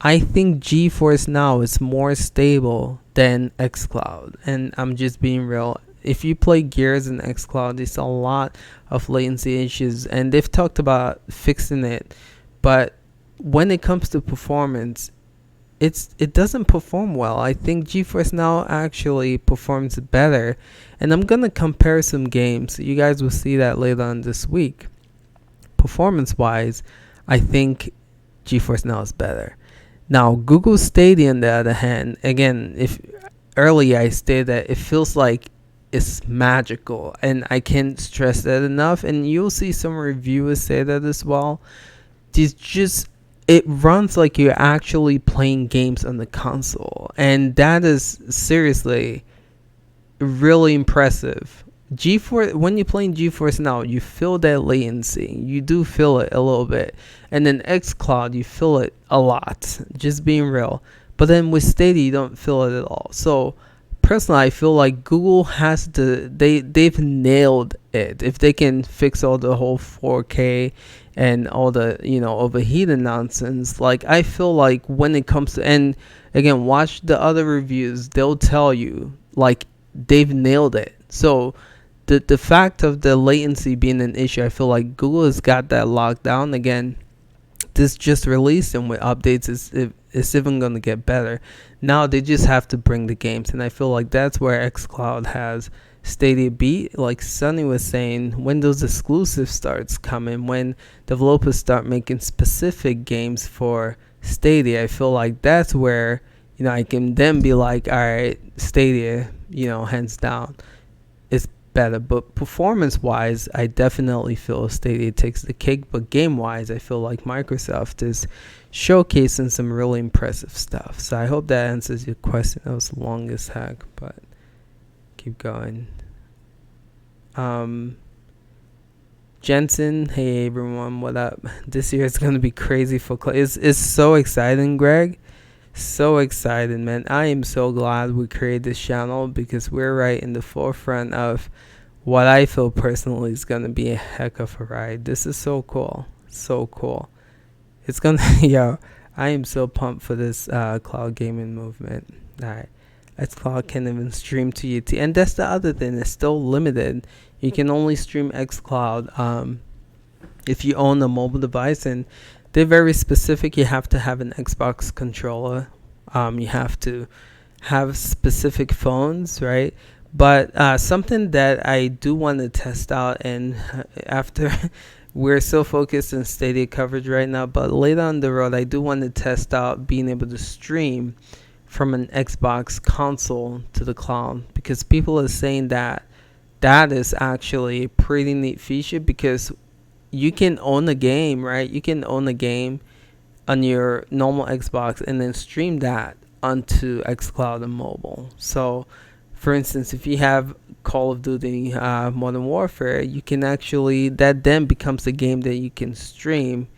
I think GeForce Now is more stable than XCloud, and I'm just being real. If you play Gears in XCloud, there's a lot of latency issues, and they've talked about fixing it. But when it comes to performance, it doesn't perform well. I think GeForce Now actually performs better, and I'm gonna compare some games. You guys will see that later on this week. Performance-wise, I think GeForce Now is better. Now, Google Stadia, on the other hand, again, if earlier I stated that it feels like it's magical, and I can't stress that enough, and you'll see some reviewers say that as well. It runs like you're actually playing games on the console, and that is seriously really impressive. GeForce, when you're playing GeForce Now, you feel that latency. You do feel it a little bit. And then XCloud, you feel it a lot. Just being real. But then with Stadia, you don't feel it at all. So personally, I feel like Google has they've nailed it. If they can fix all the whole 4K and all the overheating nonsense, like I feel like when it comes to, and again, watch the other reviews, they'll tell you like they've nailed it. So the fact of the latency being an issue, I feel like Google has got that locked down. Again, this just released, and with updates, it's even going to get better. Now they just have to bring the games, and I feel like that's where XCloud has Stadia beat. Like Sunny was saying, when those exclusives starts coming, when developers start making specific games for Stadia, I feel like that's where I can then be like, all right, Stadia, hands down, it's better. But performance wise, I definitely feel Stadia takes the cake. But game wise, I feel like Microsoft is showcasing some really impressive stuff. So I hope that answers your question. That was long as heck, but keep going. Jensen, hey everyone, what up? This year is gonna be crazy for it's so exciting, Greg, So excited, man. I am so glad we created this channel because we're right in the forefront of what I feel personally is going to be a heck of a ride. This is so cool. So cool. It's going to, yo, I am so pumped for this cloud gaming movement. All right. XCloud can even stream to you. And that's the other thing. It's still limited. You can only stream XCloud if you own a mobile device. And they're very specific. You have to have an Xbox controller. You have to have specific phones, right? But something that I do want to test out, and after we're so focused on Stadia coverage right now, but later on the road, I do want to test out being able to stream from an Xbox console to the cloud, because people are saying that that is actually a pretty neat feature, because you can own a game, right? You can own a game on your normal Xbox and then stream that onto xCloud and mobile. So, for instance, if you have Call of Duty Modern Warfare, you can actually, that then becomes a game that you can stream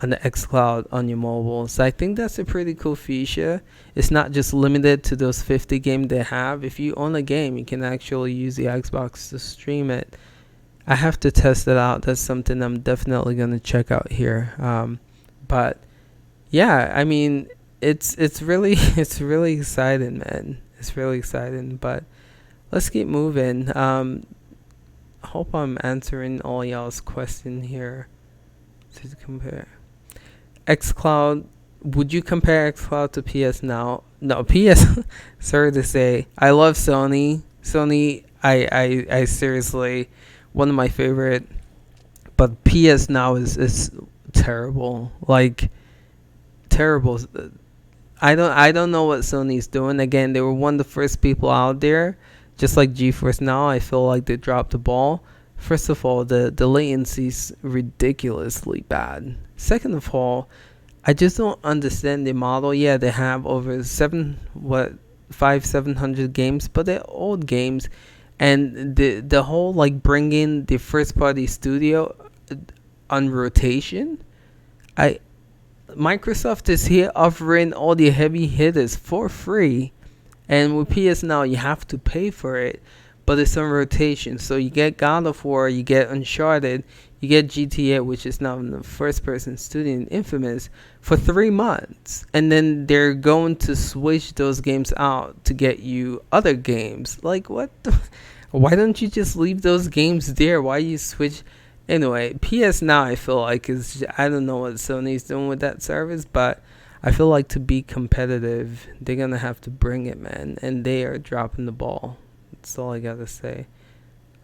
on the xCloud on your mobile. So I think that's a pretty cool feature. It's not just limited to those 50 games they have. If you own a game, you can actually use the Xbox to stream it. I have to test it out. That's something I'm definitely going to check out here. But yeah, I mean, it's really it's really exciting, man. It's really exciting. But let's keep moving. Hope I'm answering all y'all's question here. To compare XCloud, would you compare XCloud to PS Now? No, PS. Sorry to say, I love Sony. Sony, I seriously, one of my favorite. But PS Now is terrible. Like, terrible. I don't know what Sony's doing. Again, they were one of the first people out there. Just like GeForce Now, I feel like they dropped the ball. First of all, the latency's ridiculously bad. Second of all, I just don't understand the model. Yeah, they have over 700 games, but they're old games, and the whole like bringing the first party studio on rotation. I Microsoft is here offering all the heavy hitters for free, and with PS Now you have to pay for it, but it's on rotation. So you get God of War, you get Uncharted, you get GTA, which is now in the first person studio, and Infamous for 3 months, and then they're going to switch those games out to get you other games. Like, what? Why don't you just leave those games there? Why you switch? Anyway, PS Now I feel like is, I don't know what Sony's doing with that service, but I feel like to be competitive, they're gonna have to bring it, man, and they are dropping the ball. That's all I gotta say.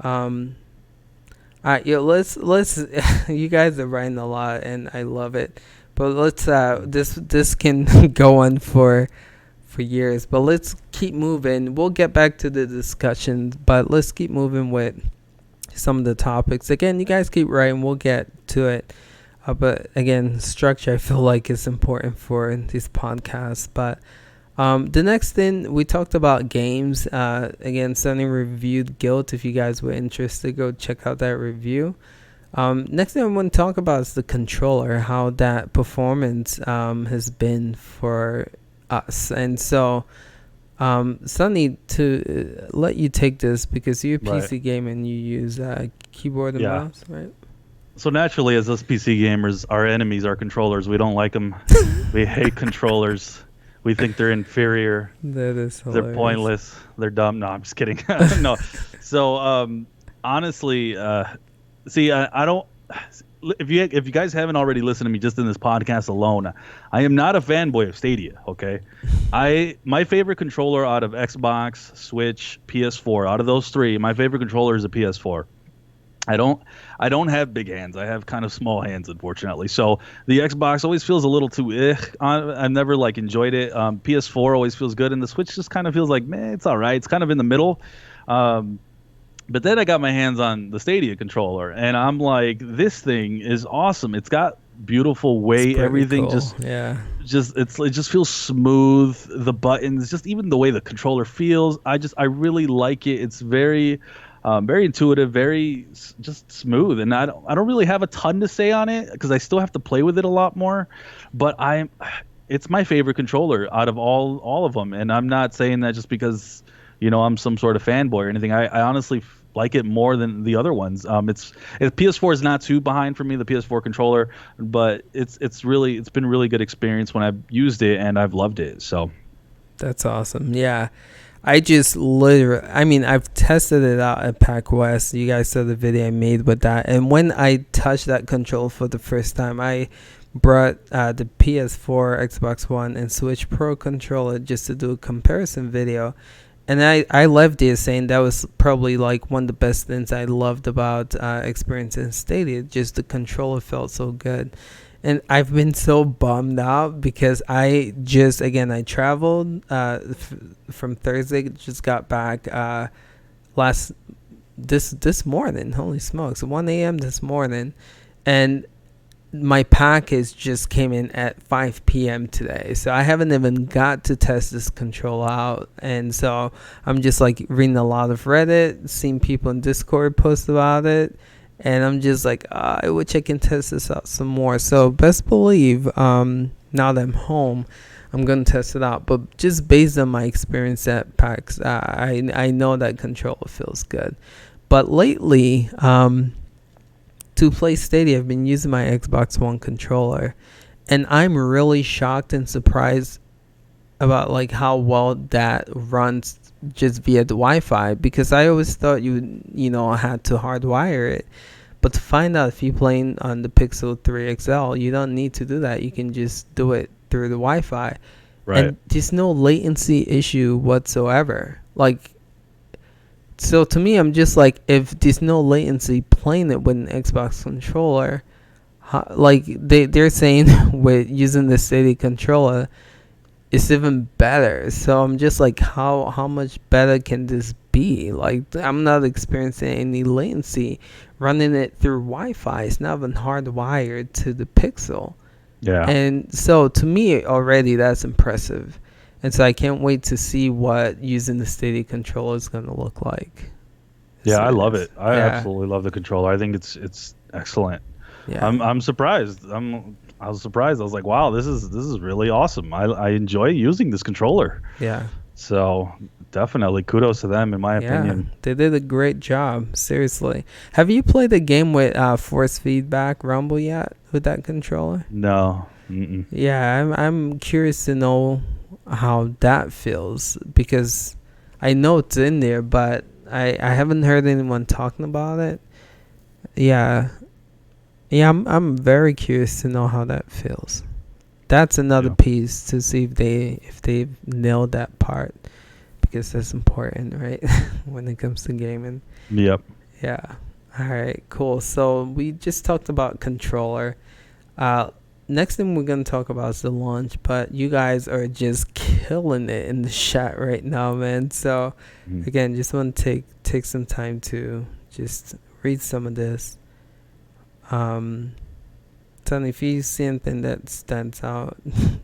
All right, yo, let's you guys are writing a lot, and I love it. But let's this can go on for years, but let's keep moving. We'll get back to the discussion, but let's keep moving with some of the topics. Again, you guys keep writing, we'll get to it. But again, structure I feel like is important for these podcasts. But the next thing, we talked about games. Again, Sunny reviewed Guilt. If you guys were interested, go check out that review. Next thing I want to talk about is the controller, how that performance has been for us. And so Sunny, to let you take this, because you're a PC gamer and you use keyboard and mouse, right? So naturally, as us PC gamers, our enemies are controllers. We don't like them. We hate controllers. We think they're inferior. That is hilarious. They're pointless. They're dumb. No, I'm just kidding. No. So honestly, see, I don't. If you guys haven't already listened to me just in this podcast alone, I am not a fanboy of Stadia. Okay, my favorite controller out of Xbox, Switch, PS4, out of those three, my favorite controller is a PS4. I don't have big hands. I have kind of small hands, unfortunately. So the Xbox always feels a little too I've never like enjoyed it. PS4 always feels good, and the Switch just kind of feels like, man, it's all right. It's kind of in the middle. But then I got my hands on the Stadia controller, and I'm like, this thing is awesome. It's got beautiful weight. Everything cool. it just feels smooth. The buttons, just even the way the controller feels, I really like it. It's very intuitive, very just smooth, and I don't really have a ton to say on it because I still have to play with it a lot more. But it's my favorite controller out of all of them, and I'm not saying that just because I'm some sort of fanboy or anything. I honestly like it more than the other ones. PS4 is not too behind for me, the PS4 controller, but it's been a really good experience when I've used it and I've loved it. So That's awesome. Yeah. I just literally, I mean, I've tested it out at Pack West. You guys saw the video I made with that. And when I touched that control for the first time, I brought the PS4, Xbox One, and Switch Pro controller just to do a comparison video. And I left it saying that was probably like one of the best things I loved about experiencing Stadia. Just the controller felt so good. And I've been so bummed out because I traveled from Thursday, just got back last this morning. Holy smokes, 1 a.m. this morning, and my package just came in at 5 p.m. today. So I haven't even got to test this control out, and so I'm just like reading a lot of Reddit, seeing people in Discord post about it. And I'm just like, I wish I can test this out some more. So best believe, now that I'm home, I'm going to test it out. But just based on my experience at PAX, I know that controller feels good. But lately, to play Stadia, I've been using my Xbox One controller. And I'm really shocked and surprised about like how well that runs just via the Wi-Fi, because I always thought you had to hardwire it, but to find out if you're playing on the Pixel 3 XL, you don't need to do that. You can just do it through the Wi-Fi, right. and there's no latency issue whatsoever. Like, so to me, I'm just like, if there's no latency playing it with an Xbox controller, like they're saying with using the Stadia controller, it's even better. So I'm just like, how much better can this be? Like, I'm not experiencing any latency running it through Wi-Fi. It's not even hardwired to the Pixel. Yeah. And so to me already that's impressive. And so I can't wait to see what using the Stadia controller is going to look like. Yeah, I love it. I Yeah. absolutely love the controller. I think it's excellent. Yeah. I'm surprised. I was surprised. I was like, wow, this is really awesome. I enjoy using this controller. Yeah. So definitely kudos to them, in my opinion. They did a great job. Seriously. Have you played a game with force feedback rumble yet with that controller? No. Mm-mm. Yeah, I'm curious to know how that feels, because I know it's in there, but I haven't heard anyone talking about it. Yeah. Yeah, I'm very curious to know how that feels. That's another piece to see if they've nailed that part, because that's important, right? When it comes to gaming. Yep. Yeah. All right, cool. So we just talked about controller. Next thing we're going to talk about is the launch, but you guys are just killing it in the chat right now, man. So again, just want to take some time to just read some of this. Tony, if you see anything that stands out.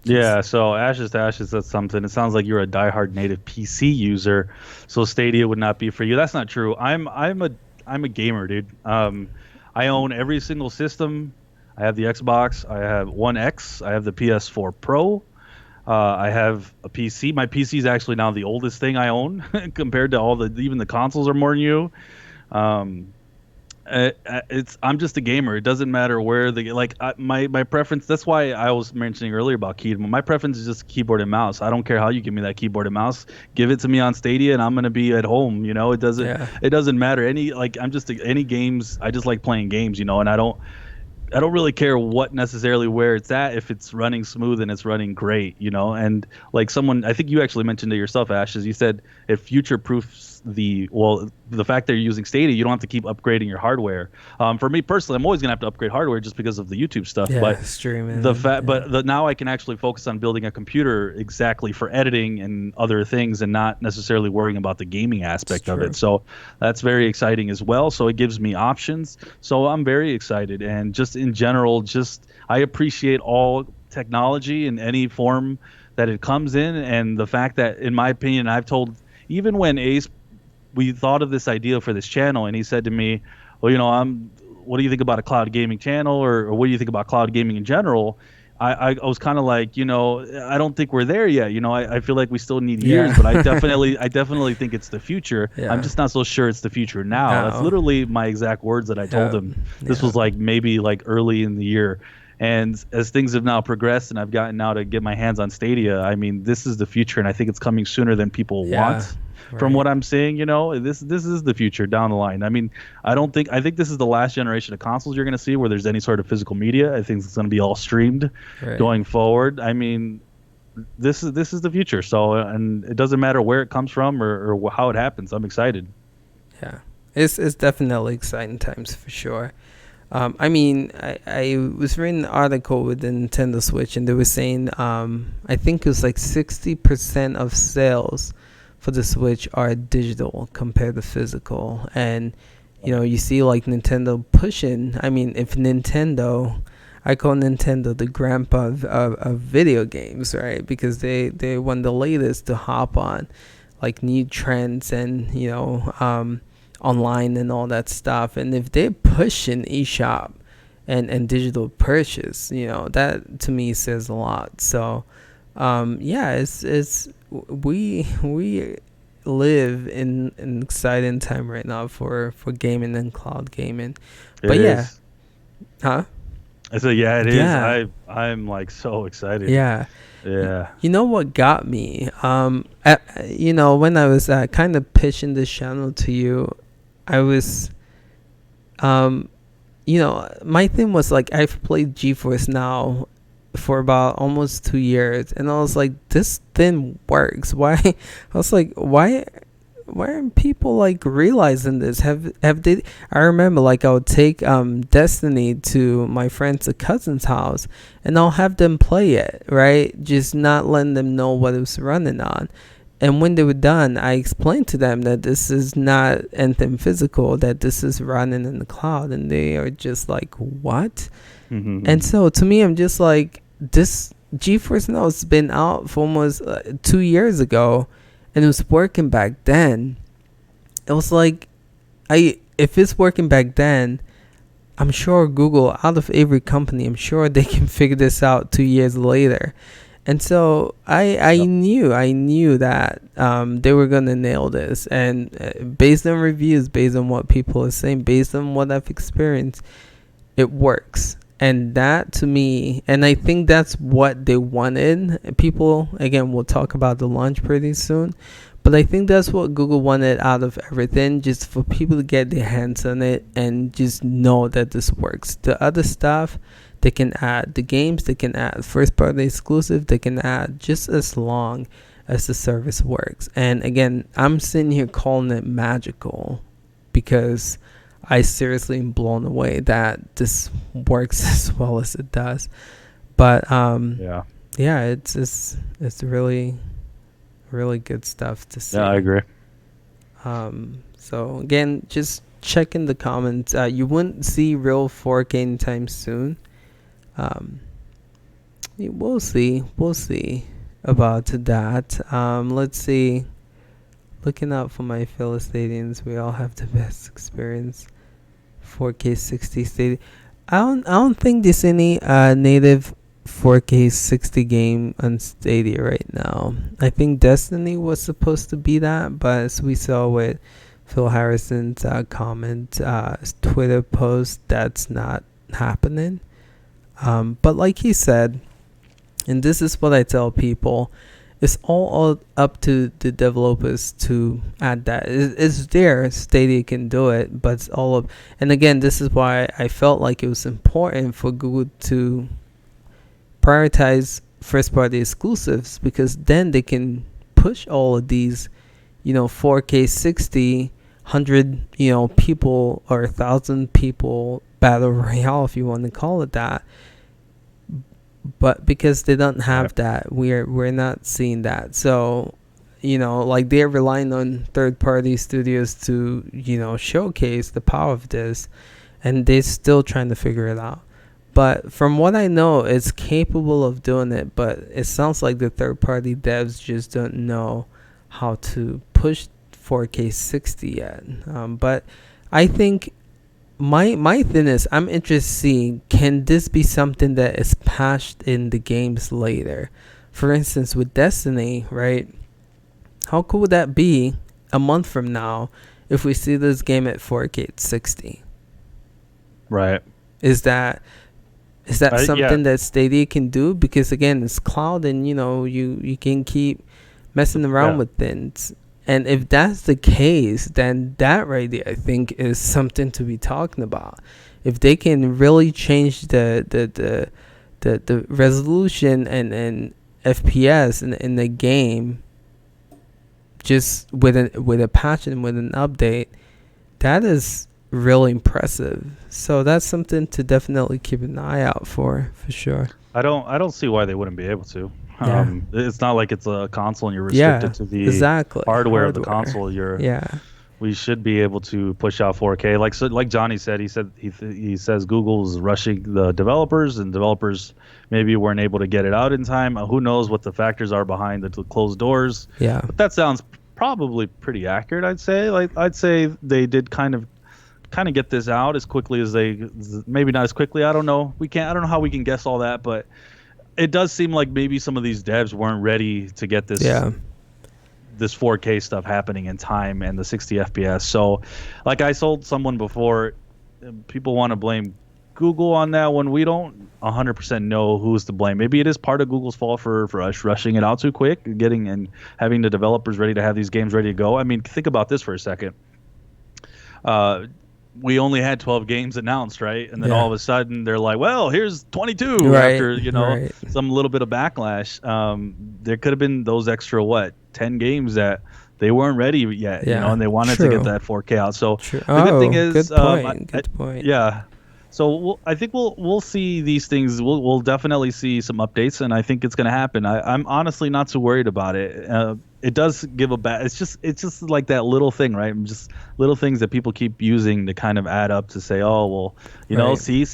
Yeah, so Ashes to Ashes, that's something. It sounds like you're a diehard native PC user, so Stadia would not be for you. That's not true. I'm a gamer, dude. I own every single system. I have the Xbox. I have One X. I have the PS4 Pro. I have a PC. My PC is actually now the oldest thing I own compared to even the consoles are more new. I'm just a gamer. It doesn't matter where my preference. That's why I was mentioning earlier about keyboard. My preference is just keyboard and mouse. I don't care how you give me that keyboard and mouse. Give it to me on Stadia, and I'm gonna be at home. It doesn't matter. Any games. I just like playing games. And I don't really care where it's at, if it's running smooth and it's running great, and like someone, I think you actually mentioned it yourself, Ashes, you said it future proofs the fact that you're using Stadia, you don't have to keep upgrading your hardware. For me personally, I'm always gonna have to upgrade hardware just because of the YouTube stuff. Yeah, but streaming. Now I can actually focus on building a computer exactly for editing and other things, and not necessarily worrying about the gaming aspect of it. So that's very exciting as well. So it gives me options. So I'm very excited, and just in general, I appreciate all technology in any form that it comes in, and the fact that, in my opinion, I've told, even when we thought of this idea for this channel, and he said to me, well, what do you think about a cloud gaming channel, or what do you think about cloud gaming in general? I was kind of like, I don't think we're there yet. I feel like we still need years, Yeah. but I definitely think it's the future. I'm Yeah. just not so sure it's the future now. That's Now. literally my exact words that I told Yeah. him. This Yeah. was like maybe like early in the year. And as things have now progressed and I've gotten now to get my hands on Stadia, I mean, this is the future, and I think it's coming sooner than people Yeah. want. From Right. what I'm seeing, this is the future down the line. I mean, I think this is the last generation of consoles you're going to see where there's any sort of physical media. I think it's going to be all streamed Right. going forward. I mean, this is the future. So, and it doesn't matter where it comes from or how it happens. I'm excited. Yeah. It's definitely exciting times for sure. I mean, I was reading an article with the Nintendo Switch, and they were saying, I think it was like 60% of sales for the Switch are digital compared to physical. And, you see like Nintendo pushing. I mean, if Nintendo, I call Nintendo the grandpa of video games, right? Because they one of the latest to hop on like new trends and, online and all that stuff. And if they're pushing eShop and digital purchase, that to me says a lot. So, yeah, it's we live in an exciting time right now for gaming and cloud gaming. It But yeah, is. huh? I said, yeah, it is. Yeah, I'm like so excited. yeah. Yeah. You know what got me? When I was kind of pitching this channel to you, I was, my thing was like I've played GeForce Now for about almost 2 years, and I was like, this thing works. Why? I was like, why aren't people like realizing this? Have they? I remember like I would take Destiny to my friend's cousin's house, and I'll have them play it, right? Just not letting them know what it was running on. And when they were done, I explained to them that this is not anything physical, that this is running in the cloud. And they are just like, what? And Mm-hmm. so to me, I'm just like, this GeForce Now has been out for almost 2 years ago, and it was working back then. It was like, if it's working back then, I'm sure Google, out of every company, I'm sure they can figure this out 2 years later. And so I Yep. knew that they were gonna nail this, and based on reviews, based on what people are saying, based on what I've experienced, it works. And that to me, and I think that's what they wanted. People, again, we'll talk about the launch pretty soon, but I think that's what Google wanted out of everything, just for people to get their hands on it and just know that this works. The other stuff, they can add. The games, they can add. First party exclusive, they can add, just as long as the service works. And again, I'm sitting here calling it magical because I seriously am blown away that this works as well as it does. But Yeah. yeah, it's really really good stuff to Yeah, I see. agree. So again, just check in the comments. You wouldn't see real 4K anytime soon. Um, we'll see. We'll see about that. Let's see. Looking out for my fellow Stadians, we all have the best experience. 4K 60 Stadia. I don't think there's any native 4K 60 game on Stadia right now. I think Destiny was supposed to be that, but as we saw with Phil Harrison's comment, Twitter post, that's not happening. But like he said, and this is what I tell people, it's all up to the developers to add that. It's there, Stadia can do it, but it's all up. And again, this is why I felt like it was important for Google to prioritize first party exclusives, because then they can push all of these 4K 60 100 people or 1,000 people battle royale, if you want to call it that. But because they don't have that, we're not seeing that. So like they're relying on third party studios to showcase the power of this, and they're still trying to figure it out. But from what I know, it's capable of doing it, but it sounds like the third-party devs just don't know how to push 4K 60 yet. But I think my thing is, I'm interested to see, can this be something that is patched in the games later? For instance, with Destiny, right? How cool would that be a month from now if we see this game at 4K 60? Right. Is that Yeah. something that Stadia can do? Because again, it's cloud, and you can keep messing around Yeah. with things. And if that's the case, then that right there, I think, is something to be talking about. If they can really change the resolution and FPS in the game, just with a patch and with an update, that is really impressive. So that's something to definitely keep an eye out for sure. I don't see why they wouldn't be able to. Yeah. It's not like it's a console and you're Yeah, restricted to the exactly. hardware of the Hardware. console. Yeah. We should be able to push out 4K. Like Johnny said, he says Google's rushing the developers, and developers maybe weren't able to get it out in time. Who knows what the factors are behind the closed doors? Yeah. But that sounds probably pretty accurate. I'd say. I'd say they did kind of get this out as quickly as maybe not as quickly. I don't know. I don't know how we can guess all that, but it does seem like maybe some of these devs weren't ready to get Yeah. this 4K stuff happening in time and the 60 FPS. So, like I told someone before, people want to blame Google on that one. We don't 100% know who's to blame. Maybe it is part of Google's fault for us rushing it out too quick, getting and having the developers ready to have these games ready to go. I mean, think about this for a second. Uh, we only had 12 games announced, right? And then all of a sudden they're like, well, here's 22 Right. after, Right. some little bit of backlash. There could have been those extra, 10 games that they weren't ready yet, Yeah. and they wanted to get that 4K out. So True. the good thing is, good point. Good point. yeah. So I think we'll see these things. We'll definitely see some updates, and I think it's going to happen. I'm honestly not too worried about it. It does give a bad. It's just like that little thing, right? Just little things that people keep using to kind of add up to say, oh well, Right. see,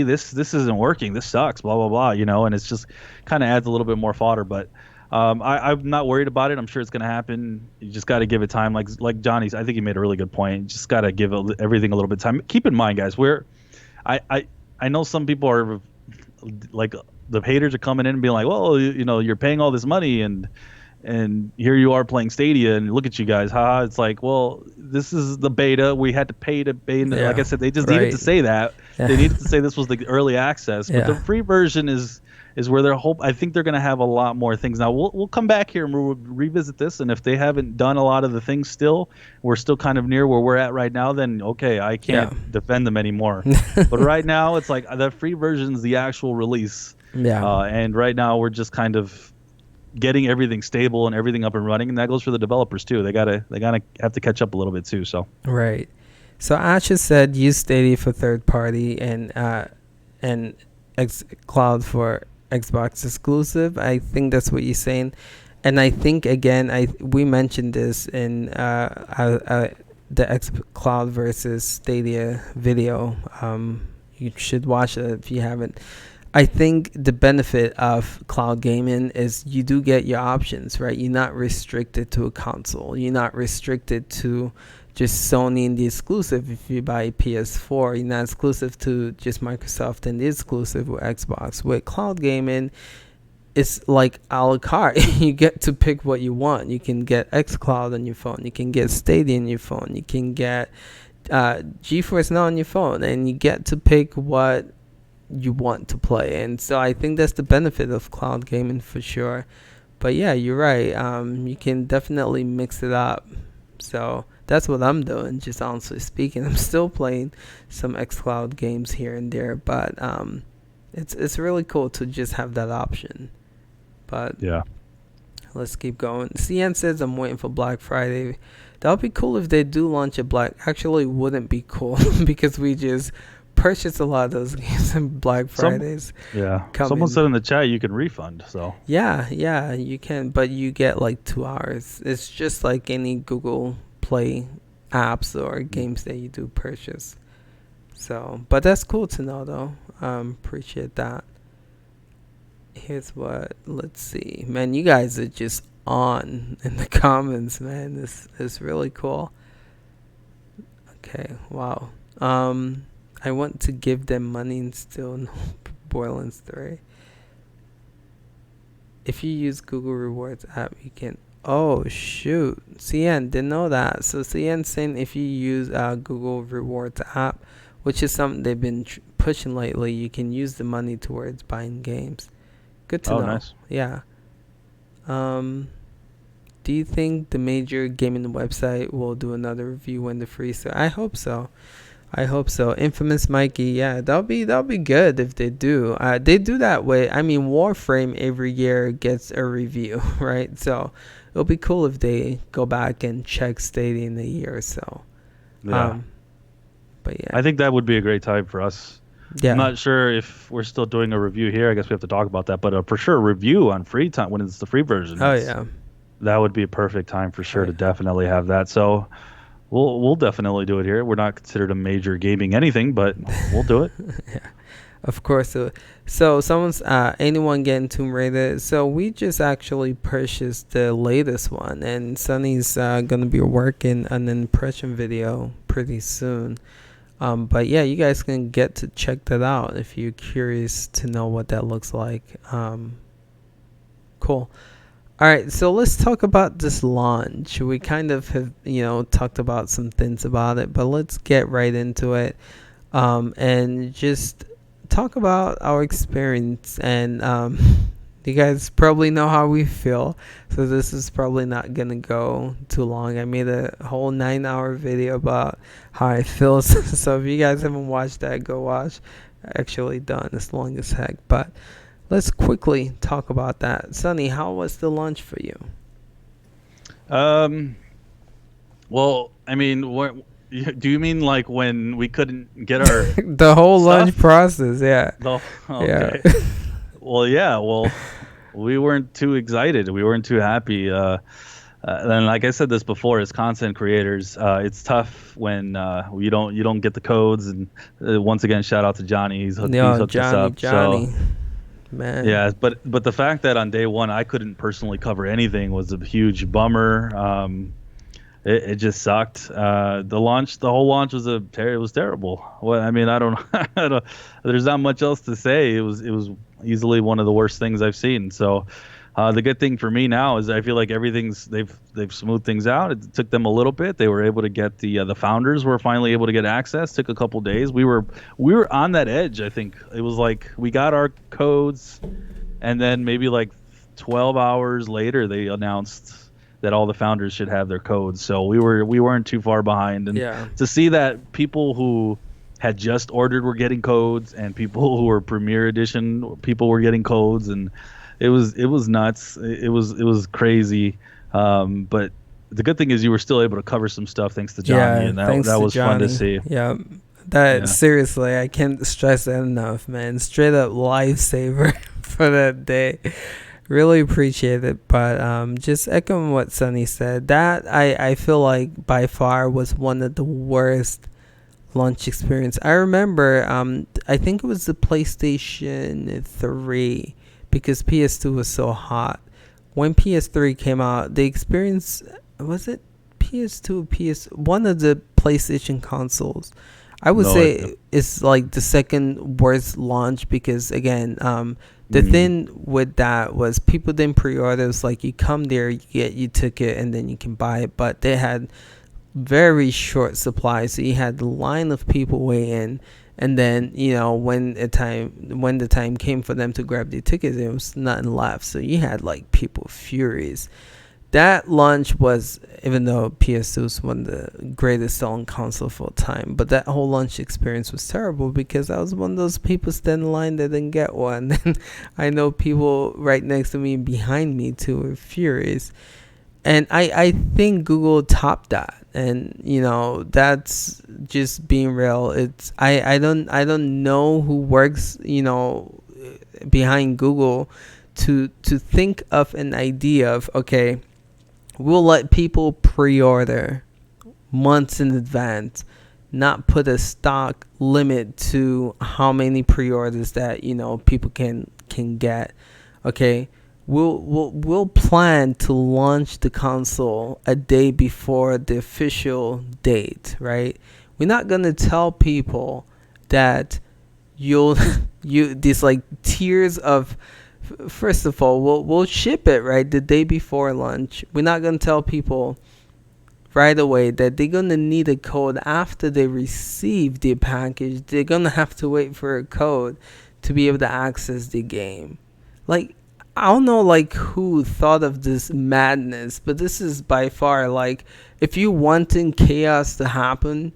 this isn't working. This sucks. Blah blah blah. And it's just kind of adds a little bit more fodder. But I'm not worried about it. I'm sure it's going to happen. You just got to give it time. Like Johnny's, I think he made a really good point. You just got to give everything a little bit of time. Keep in mind, guys, I know some people are like the haters are coming in and being like, well, you're paying all this money and here you are playing Stadia and look at you guys, haha. It's like, well, this is the beta. We had to pay to beta. Yeah. Like I said, they just needed to say that. Yeah. They needed to say this was the early access, but the Yeah. free version is where they're I think they're going to have a lot more things. Now we'll come back here and we'll revisit this, and if they haven't done a lot of the things still, we're still kind of near where we're at right now, then okay, I can't defend them anymore. But right now it's like the free version is the actual release. Yeah. And right now we're just kind of getting everything stable and everything up and running, and that goes for the developers too. They gotta have to catch up a little bit too. So Right. So Asha said use Stadia for third party and XCloud for Xbox exclusive. I think that's what you're saying, and I think again, we mentioned this in the XCloud versus Stadia video. You should watch it if you haven't. I think the benefit of cloud gaming is you do get your options, right? You're not restricted to a console. You're not restricted to just Sony and the exclusive. If you buy a PS4, you're not exclusive to just Microsoft and the exclusive with Xbox. With cloud gaming, it's like a la carte. You get to pick what you want. You can get XCloud on your phone. You can get Stadia on your phone. You can get GeForce Now on your phone. And you get to pick what you want to play. And so I think that's the benefit of cloud gaming for sure. But yeah, you're right. You can definitely mix it up. So that's what I'm doing, just honestly speaking. I'm still playing some xCloud games here and there, but it's really cool to just have that option. But yeah, let's keep going. CN says I'm waiting for Black Friday. That would be cool if they do launch a Black. Actually, wouldn't be cool because we just purchased a lot of those games on Black Fridays. Someone said in the chat you can refund. So yeah, you can, but you get like 2 hours. It's just like any Google Play apps or games that you do purchase. So, but that's cool to know though. Appreciate that. Let's see. Man, you guys are just on in the comments, man. This is really cool. Okay, wow. I want to give them money and still no Borderlands 3. If you use Google Rewards app, you can. Oh shoot, CN didn't know that. So CN saying if you use Google Rewards app, which is something they've been pushing lately, you can use the money towards buying games. Good to Oh, know. nice. Yeah. Um, do you think the major gaming website will do another review when the free sale? I hope so. I hope so. Infamous Mikey, yeah, that'll be good if they do. They do that way. I mean, Warframe every year gets a review, right? So it'll be cool if they go back and check Stadia in a year or so. Yeah. Um, but yeah, I think that would be a great time for us. I'm yeah. not sure if we're still doing a review here. I guess we have to talk about that, but for sure, a review on free time when it's the free version. Oh yeah. That would be a perfect time for Oh sure to yeah. definitely have that. So we'll definitely do it here. We're not considered a major gaming anything, but we'll do it. Yeah. Of course. So someone's anyone getting Tomb Raider? So we just actually purchased the latest one, and Sunny's gonna be working an impression video pretty soon. But yeah, you guys can get to check that out if you're curious to know what that looks like. Cool. All right, so let's talk about this launch. We kind of have, talked about some things about it, but let's get right into it, and just talk about our experience. And you guys probably know how we feel, so this is probably not gonna go too long. I made a whole 9-hour video about how I feel, so if you guys haven't watched that, go watch. Actually done. It's long as heck, but let's quickly talk about that. Sonny, how was the launch for you? Well, I mean, do you mean like when we couldn't get our The whole launch stuff? process, yeah. No. Yeah. Okay. Well, yeah. Well, we weren't too excited. We weren't too happy. And like I said this before, as content creators, it's tough when you don't get the codes. And once again, shout out to Johnny. He's No, hooked us Johnny, up. So Johnny, man. yeah, but the fact that on day one I couldn't personally cover anything was a huge bummer. It just sucked. The whole launch was it was terrible. Well, I mean, I don't, I don't, there's not much else to say. It was easily one of the worst things I've seen. So, the good thing for me now is I feel like they've smoothed things out. It took them a little bit. They were able to get the founders were finally able to get access. Took a couple days. We were on that edge. I think it was like we got our codes, and then maybe like 12 hours later they announced that all the founders should have their codes. So we weren't too far behind, and Yeah. to see that people who had just ordered were getting codes, and people who were Premier Edition people were getting codes, and it was nuts. It was crazy. But the good thing is you were still able to cover some stuff thanks to Johnny, Yeah, and that thanks that to was fun to Johnny. see. Yeah. That Yeah. seriously, I can't stress that enough, man. Straight up lifesaver for that day. Really appreciate it. But just echoing what Sunny said, that I feel like by far was one of the worst launch experience. I remember I think it was the PlayStation 3 because PS2 was so hot. When PS3 came out, the experience was it PS2 PS one of the PlayStation consoles. I would No idea. say it's like the second worst launch because again, the thing with that was people didn't pre-order. It was like you come there, you get your ticket, and then you can buy it. But they had very short supply, so you had the line of people waiting, and then when the time came for them to grab their tickets, there was nothing left. So you had like people furious. That launch was, even though PS2 is one of the greatest selling console for all time, but that whole launch experience was terrible because I was one of those people standing in line that didn't get one. And I know people right next to me and behind me too were furious. And I think Google topped that. And that's just being real. It's I don't know who works behind Google to think of an idea of, okay, we'll let people pre-order months in advance, not put a stock limit to how many pre-orders that people can get. Okay, we'll plan to launch the console a day before the official date, right? We're not gonna tell people that you'll you these like tiers of, first of all, we'll ship it right the day before launch. We're not gonna tell people right away that they're gonna need a code after they receive the package. They're gonna have to wait for a code to be able to access the game. Like, I don't know like who thought of this madness, but this is by far like, if you wanting chaos to happen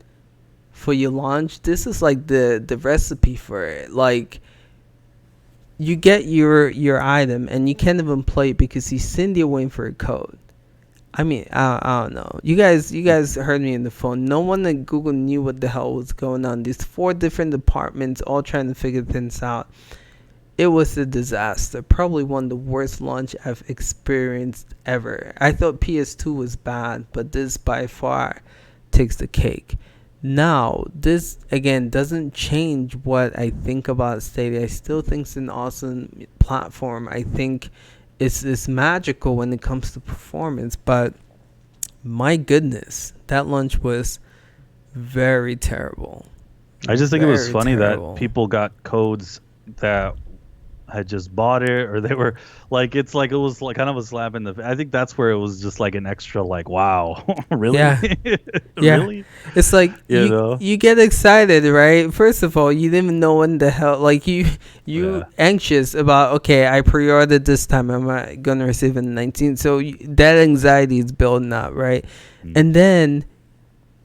for your launch, this is like the recipe for it. Like, you get your item and you can't even play it because you send you waiting for a code. I mean, I don't know. You guys heard me on the phone. No one at Google knew what the hell was going on. These 4 different departments all trying to figure things out. It was a disaster. Probably one of the worst launch I've experienced ever. I thought PS2 was bad, but this by far takes the cake. Now, this again doesn't change what I think about Stadia. I still think it's an awesome platform. I think it's magical when it comes to performance, but my goodness, that launch was very terrible. I just think it was Very funny terrible. that people got codes that had just bought it, or they were like, it's like it was like kind of a slap in the. I think that's where it was just like an extra, like, wow, really, Yeah. Yeah. really, It's like you you know? you get excited, right? First of all, you didn't even know when the hell, like, you Yeah. anxious about, okay, I pre-ordered this time, am I gonna receive it in 19? So that anxiety is building up, right? Mm. And then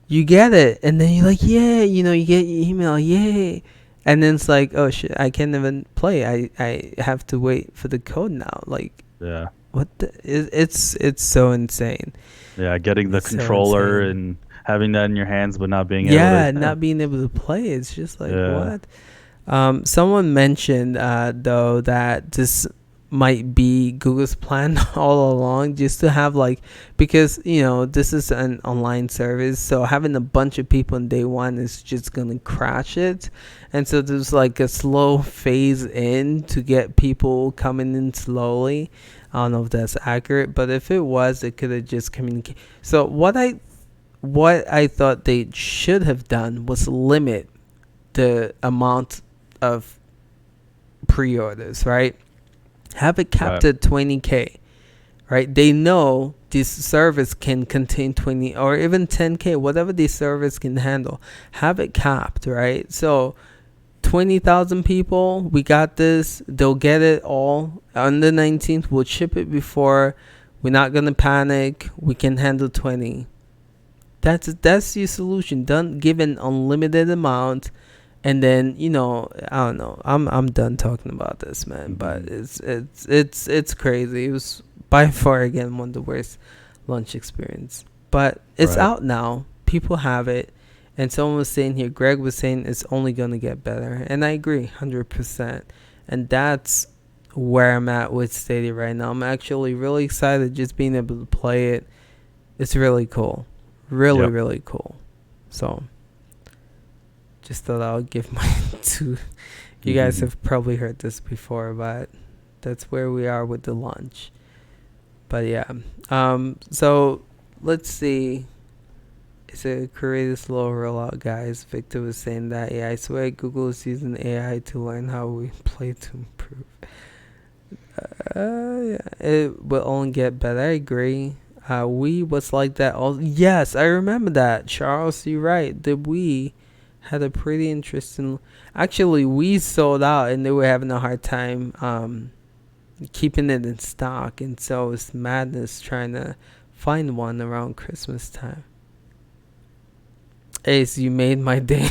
you get it, and then you're like, yeah, you get your email, yay. And then it's like, oh shit, I can't even play. I have to wait for the code now. Like, Yeah. what it's so insane. Yeah. Getting the It's so controller insane. and having that in your hands, but not being able Yeah, to. not being able to play. It's just like, Yeah. what? Someone mentioned though that this might be Google's plan all along, just to have like, because this is an online service, so having a bunch of people on day one is just gonna crash it, and so there's like a slow phase in to get people coming in slowly. I don't know if that's accurate, but if it was, it could have just communicated. So what I thought they should have done was limit the amount of pre-orders, right? Have it capped Right. at 20K, right? They know this service can contain 20 or even 10K, whatever this service can handle. Have it capped, right? So 20,000 people, we got this. They'll get it all on the 19th. We'll ship it before. We're not gonna panic. We can handle 20. That's your solution. Don't give an unlimited amount, and then I don't know. I'm done talking about this, man. But it's crazy. It was by far again one of the worst launch experience. But it's Right. out now. People have it, and someone was saying here. Greg was saying it's only gonna get better, and I agree, 100%. And that's where I'm at with Stadia right now. I'm actually really excited just being able to play it. It's really cool. Really, Yep. really cool. So, just thought I'll give my two. You guys have probably heard this before, but that's where we are with the launch. But yeah. So let's see. It's a creative slow rollout, guys. Victor was saying that. Yeah, I swear Google is using AI to learn how we play to improve. Yeah, it will only get better. I agree. Wii was like that. Also, yes, I remember that. Charles, you're right. The Wii had a pretty interesting. Actually, Wii sold out, and they were having a hard time keeping it in stock, and so it's madness trying to find one around Christmas time. Ace, you made my day.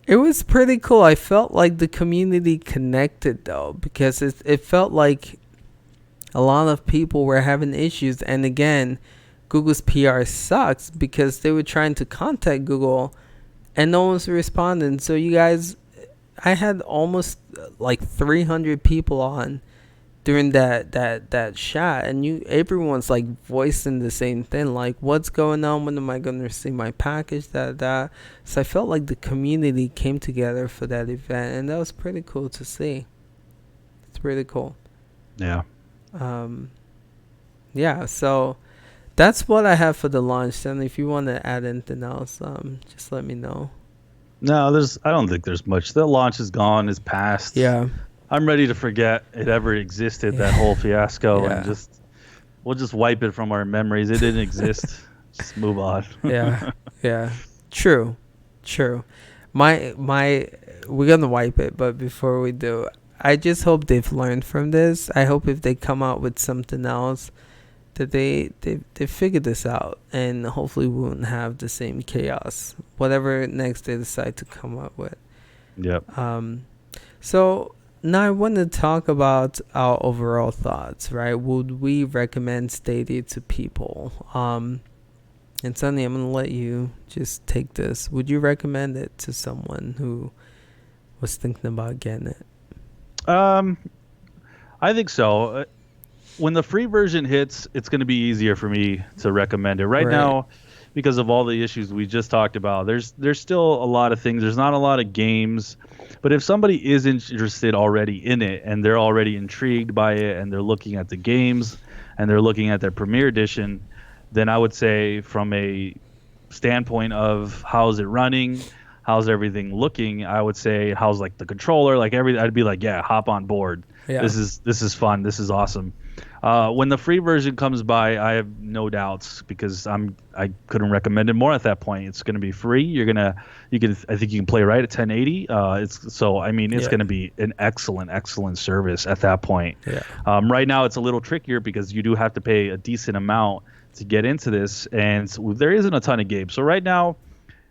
It was pretty cool. I felt like the community connected though, because it felt like a lot of people were having issues, and again, Google's PR sucks because they were trying to contact Google and no one's responding. So you guys, I had almost like 300 people on during that shot, and everyone's like voicing the same thing, like, what's going on, when am I going to receive my package, that. So I felt like the community came together for that event, and that was pretty cool to see. It's really cool. Yeah. Yeah, so that's what I have for the launch. And if you want to add anything else, just let me know. No, I don't think there's much. The launch is gone, is past. Yeah. I'm ready to forget it ever existed, that whole Yeah. fiasco, and Yeah. just we'll just wipe it from our memories. It didn't exist. Just move on. Yeah. Yeah. True. True. My we're gonna wipe it, but before we do, I just hope they've learned from this. I hope if they come out with something else that they figure this out, and hopefully we won't have the same chaos. Whatever next they decide to come up with. Yep. Um so now I want to talk about our overall thoughts, right? Would we recommend Stadia to people? And Sunny, I'm gonna let you just take this. Would you recommend it to someone who was thinking about getting it? Um, I think so. When the free version hits, it's going to be easier for me to recommend it. Right Right. now, because of all the issues we just talked about, there's still a lot of things. There's not a lot of games, but if somebody is interested already in it and they're already intrigued by it and they're looking at the games and they're looking at their Premier Edition, then I would say from a standpoint of how's it running, how's everything looking, I would say how's like the controller, like everything. I'd be like, yeah, hop on board. Yeah. This is fun. This is awesome. When the free version comes by, I have no doubts because I couldn't recommend it more at that point. It's going to be free. You can I think you can play right at 1080. It's so I mean it's Yeah. going to be an excellent service at that point. Yeah. Right now it's a little trickier because you do have to pay a decent amount to get into this, and there isn't a ton of games. So right now,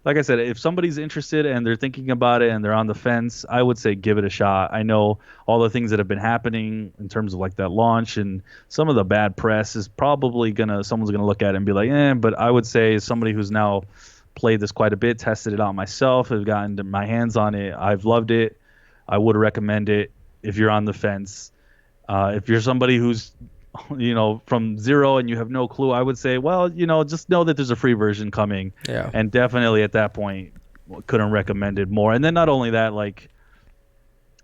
like I said, if somebody's interested and they're thinking about it and they're on the fence, I would say give it a shot. I know all the things that have been happening in terms of like that launch and some of the bad press is probably someone's gonna look at it and be like, but I would say as somebody who's now played this quite a bit, tested it out myself, have gotten my hands on it, I've loved it. I would recommend it if you're on the fence. If you're somebody who's from zero and you have no clue, I would say, well, just know that there's a free version coming, Yeah. and definitely at that point, couldn't recommend it more. And then not only that, like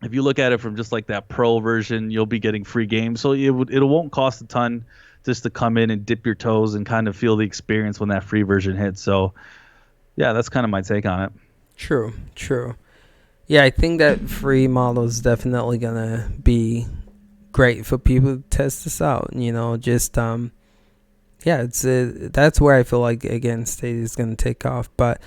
if you look at it from just like that pro version, you'll be getting free games, so it won't cost a ton just to come in and dip your toes and kind of feel the experience when that free version hits. So yeah, that's kind of my take on it. True. True. Yeah, I think that free model is definitely gonna be great for people to test this out. Just yeah, that's where I feel like again Stadia is gonna take off. But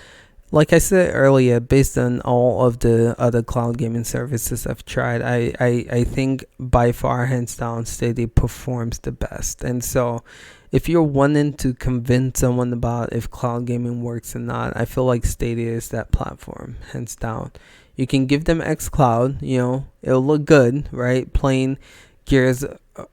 like I said earlier, based on all of the other cloud gaming services I've tried, I think by far, hands down, Stadia performs the best. And so if you're wanting to convince someone about if cloud gaming works or not, I feel like Stadia is that platform, hands down. You can give them XCloud, it'll look good, right? Playing Gears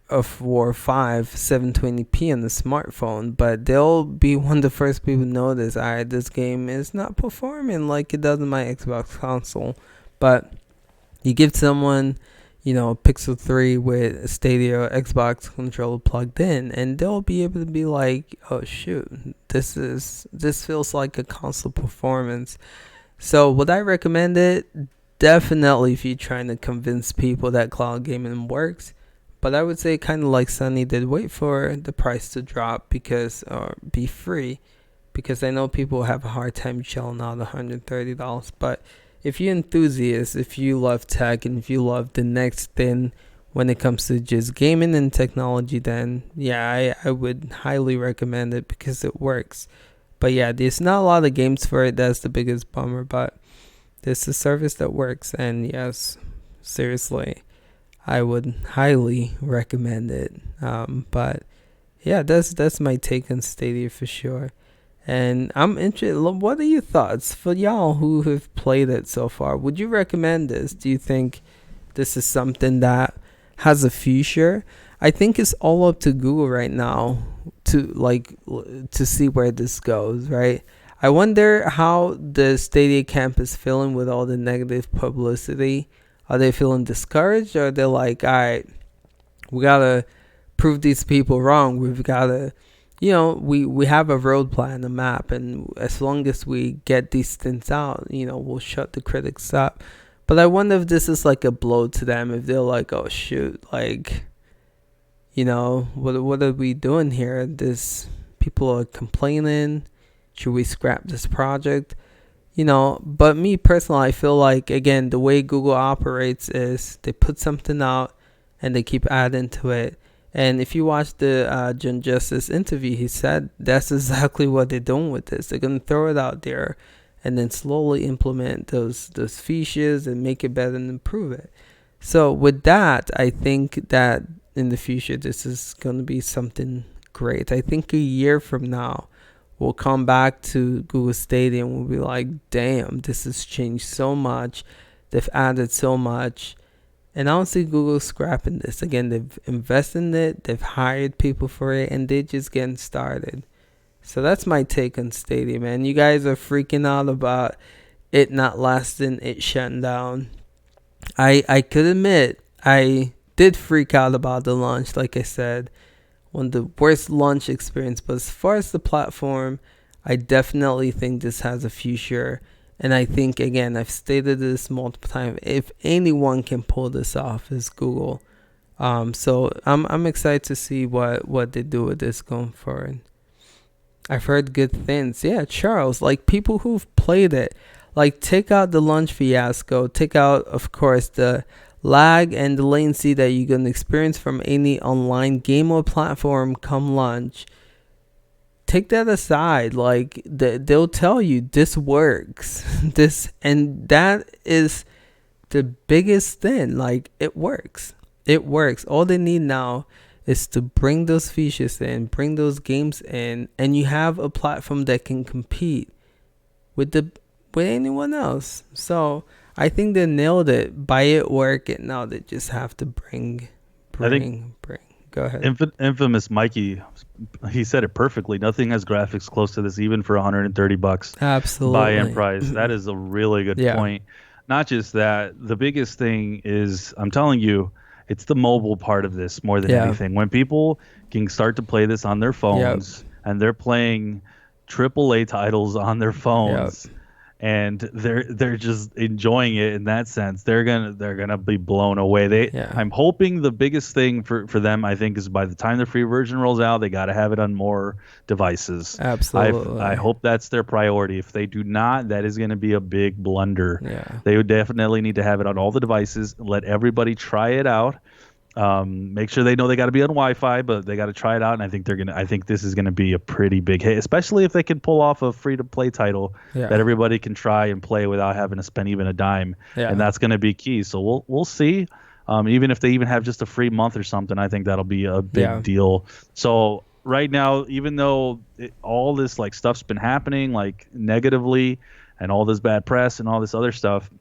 of War 5 720p on the smartphone, but they'll be one of the first people to notice, all right, this game is not performing like it does on my Xbox console. But you give someone, Pixel 3 with Stadia Xbox controller plugged in, and they'll be able to be like, oh shoot, this feels like a console performance. So would I recommend it? Definitely if you're trying to convince people that cloud gaming works. But I would say kind of like Sunny did, wait for the price to drop or be free, because I know people have a hard time shelling out $130. But if you're enthusiast, if you love tech, and if you love the next thing when it comes to just gaming and technology, then yeah, I would highly recommend it because it works. But yeah, there's not a lot of games for it. That's the biggest bummer. But there's a service that works, and yes, seriously, I would highly recommend it. But yeah, that's my take on Stadia for sure. And I'm interested. What are your thoughts for y'all who have played it so far? Would you recommend this? Do you think this is something that has a future? I think it's all up to Google right now to see where this goes, right? I wonder how the Stadia camp is feeling with all the negative publicity. Are they feeling discouraged, or are they like, all right, we gotta prove these people wrong. We've gotta, we have a road plan, a map, and as long as we get these things out, we'll shut the critics up. But I wonder if this is like a blow to them, if they're like, oh shoot, like, what are we doing here? This people are complaining. Should we scrap this project? But me personally, I feel like, again, the way Google operates is they put something out and they keep adding to it. And if you watch the John Justice interview, he said that's exactly what they're doing with this. They're going to throw it out there and then slowly implement those features and make it better and improve it. So with that, I think that in the future, this is going to be something great. I think a year from now, we'll come back to Google Stadia and we'll be like, damn, this has changed so much. They've added so much. And I don't see Google scrapping this. Again, they've invested in it, they've hired people for it, and they're just getting started. So that's my take on Stadia, man. You guys are freaking out about it not lasting, it shutting down. I could admit, I did freak out about the launch, like I said. One of the worst launch experience. But as far as the platform, I definitely think this has a future. And I think, again, I've stated this multiple times, if anyone can pull this off, is Google. So I'm excited to see what they do with this going forward. I've heard good things. Yeah, Charles, like people who've played it, like take out the launch fiasco, take out, of course, the lag and the latency that you're going to experience from any online game or platform come launch. Take that aside. Like they'll tell you this works. And that is the biggest thing. Like it works. All they need now is to bring those features in, bring those games in, and you have a platform that can compete with anyone else. So I think they nailed it. By it working, now they just have to bring. Go ahead. Infamous Mikey, he said it perfectly. Nothing has graphics close to this, even for $130. Absolutely. Buy-in price. That is a really good point. Not just that, the biggest thing is, I'm telling you, it's the mobile part of this more than anything. When people can start to play this on their phones and they're playing AAA titles on their phones, and they're just enjoying it in that sense, they're gonna be blown away. I'm hoping the biggest thing for them, I think, is by the time the free version rolls out, they got to have it on more devices. Absolutely. I hope that's their priority. If they do not, that is going to be a big blunder. They would definitely need to have it on all the devices, let everybody try it out. Make sure they know they got to be on Wi-Fi, but they got to try it out. And I think this is gonna be a pretty big hit, especially if they can pull off a free-to-play title that everybody can try and play without having to spend even a dime. And that's gonna be key. So we'll see. Even if they even have just a free month or something, I think that'll be a big deal. So right now, even though all this like stuff's been happening like negatively, and all this bad press and all this other stuff,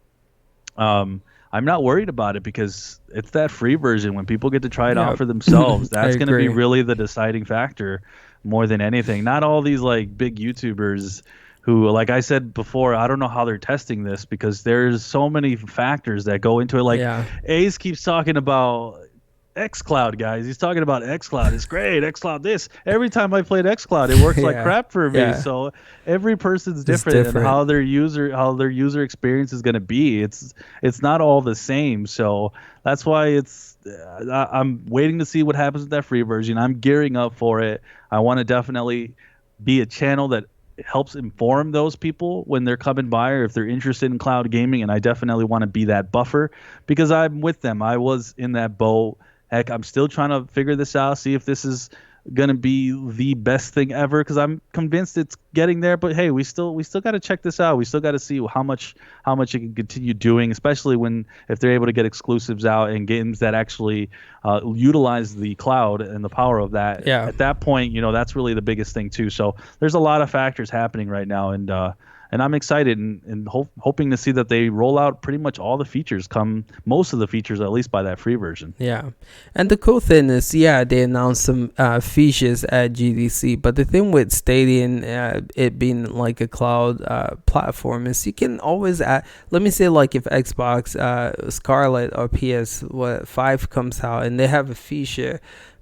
I'm not worried about it because it's that free version. When people get to try it out for themselves, that's going to be really the deciding factor more than anything. Not all these like big YouTubers who, like I said before, I don't know how they're testing this because there's so many factors that go into it. Like Ace keeps talking about XCloud, guys. He's talking about XCloud. It's great. XCloud this. Every time I played XCloud, it works like crap for me. So every person's different, and how their user experience is going to be. It's not all the same. So that's why I'm waiting to see what happens with that free version. I'm gearing up for it. I want to definitely be a channel that helps inform those people when they're coming by or if they're interested in cloud gaming, and I definitely want to be that buffer because I'm with them. I was in that boat. Heck, I'm still trying to figure this out, see if this is going to be the best thing ever because I'm convinced it's getting there. But hey, we still got to check this out. We still got to see how much it can continue doing, especially if they're able to get exclusives out and games that actually utilize the cloud and the power of that. At that point, that's really the biggest thing too. So there's a lot of factors happening right now, and I'm excited and hoping to see that they roll out pretty much all the features, most of the features, at least by that free version. Yeah. And the cool thing is, they announced some features at GDC, but the thing with Stadia and it being like a cloud platform is you can always add, let me say like if Xbox Scarlet or PS5 comes out and they have a feature,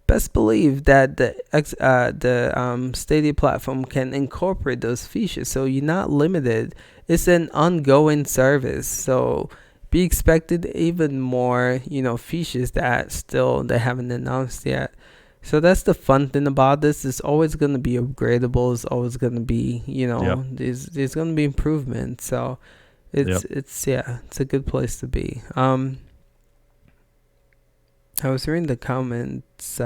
best believe that the Stadia platform can incorporate those features, so you're not limited. It's an ongoing service, so be expected even more features that still they haven't announced yet. So that's the fun thing about this. It's always going to be upgradable. It's always going to be, Yep. there's going to be improvement. So Yep. it's a good place to be. I was reading the comments.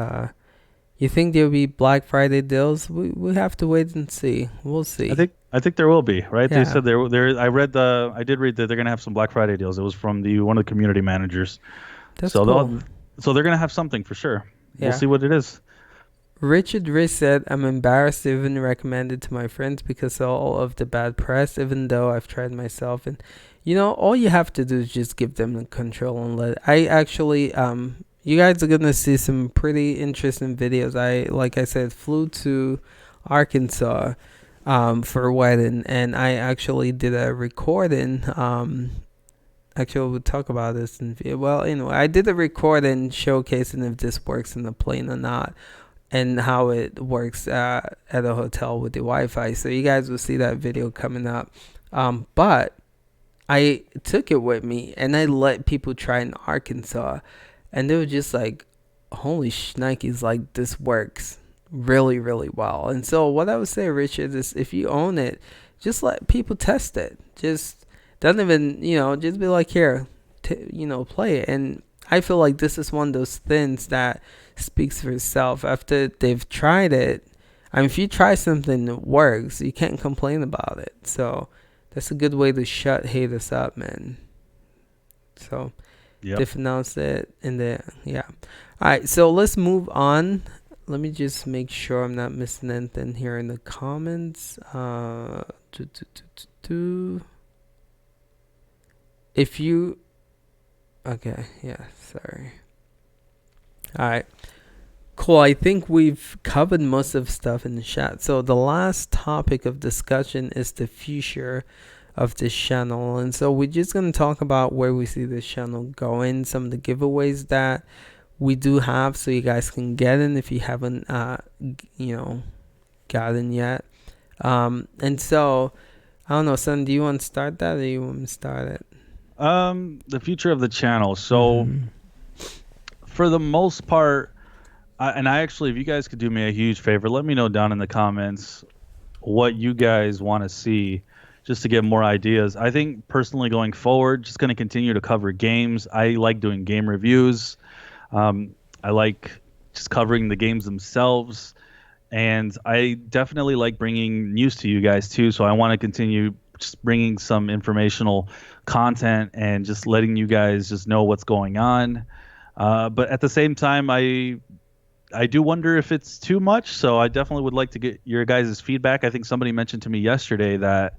You think there'll be Black Friday deals? We have to wait and see. We'll I see. think I think there will be, right? They Yeah, said there. I did read that they're gonna have some Black Friday deals. It was from the one of the community managers. that's So cool. they're gonna have something for sure. We'll Yeah. see what it is. Richard Rich said, I'm embarrassed to even recommend it to my friends because of all of the bad press, even though I've tried myself. And, all you have to do is just give them the control and I actually, you guys are going to see some pretty interesting videos. Like I said, flew to Arkansas, for a wedding, and I actually did a recording. Actually, we'll talk about this well, anyway, I did a recording showcasing if this works in the plane or not and how it works at a hotel with the Wi-Fi. So you guys will see that video coming up. But I took it with me and I let people try in Arkansas, and they were just like, "Holy shnikes! Like this works really, really well." And so what I would say, Richard, is if you own it, just let people test it. Just doesn't even just be like, "Here, play it." And I feel like this is one of those things that speaks for itself after they've tried it. I mean, if you try something that works, you can't complain about it. So that's a good way to shut haters up, man. So Yep. they've announced it in the yeah. All right, so let's move on. Let me just make sure I'm not missing anything here in the comments. If you okay, yeah, sorry. All right. Cool. I think we've covered most of stuff in the chat. So the last topic of discussion is the future of this channel. And so we're just going to talk about where we see this channel going, some of the giveaways that we do have so you guys can get in if you haven't gotten yet. And so I don't know, son, do you want to start that or you want me to start it? The future of the channel. So Mm-hmm. for the most part, and I actually, if you guys could do me a huge favor, let me know down in the comments what you guys want to see just to get more ideas. I think personally going forward, just going to continue to cover games. I like doing game reviews. I like just covering the games themselves. And I definitely like bringing news to you guys too. So I want to continue just bringing some informational content and just letting you guys just know what's going on. But at the same time, I do wonder if it's too much. So I definitely would like to get your guys' feedback. I think somebody mentioned to me yesterday that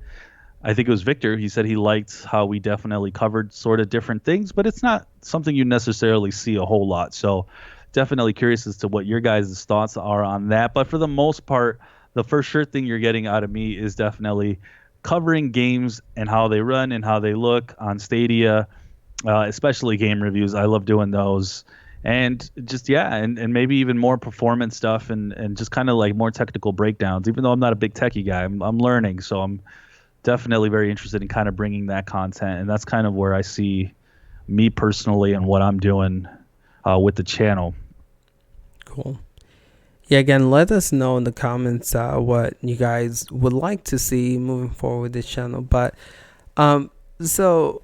I think it was Victor. He said he liked how we definitely covered sort of different things, but it's not something you necessarily see a whole lot. So definitely curious as to what your guys' thoughts are on that. But for the most part, the first sure thing you're getting out of me is definitely covering games and how they run and how they look on Stadia, especially game reviews. I love doing those. And just yeah, and maybe even more performance stuff and just kind of like more technical breakdowns. Even though I'm not a big techie guy, I'm learning, so I'm definitely very interested in kind of bringing that content, and that's kind of where I see me personally and what I'm doing with the channel. Cool. Yeah, again, let us know in the comments what you guys would like to see moving forward with this channel. But so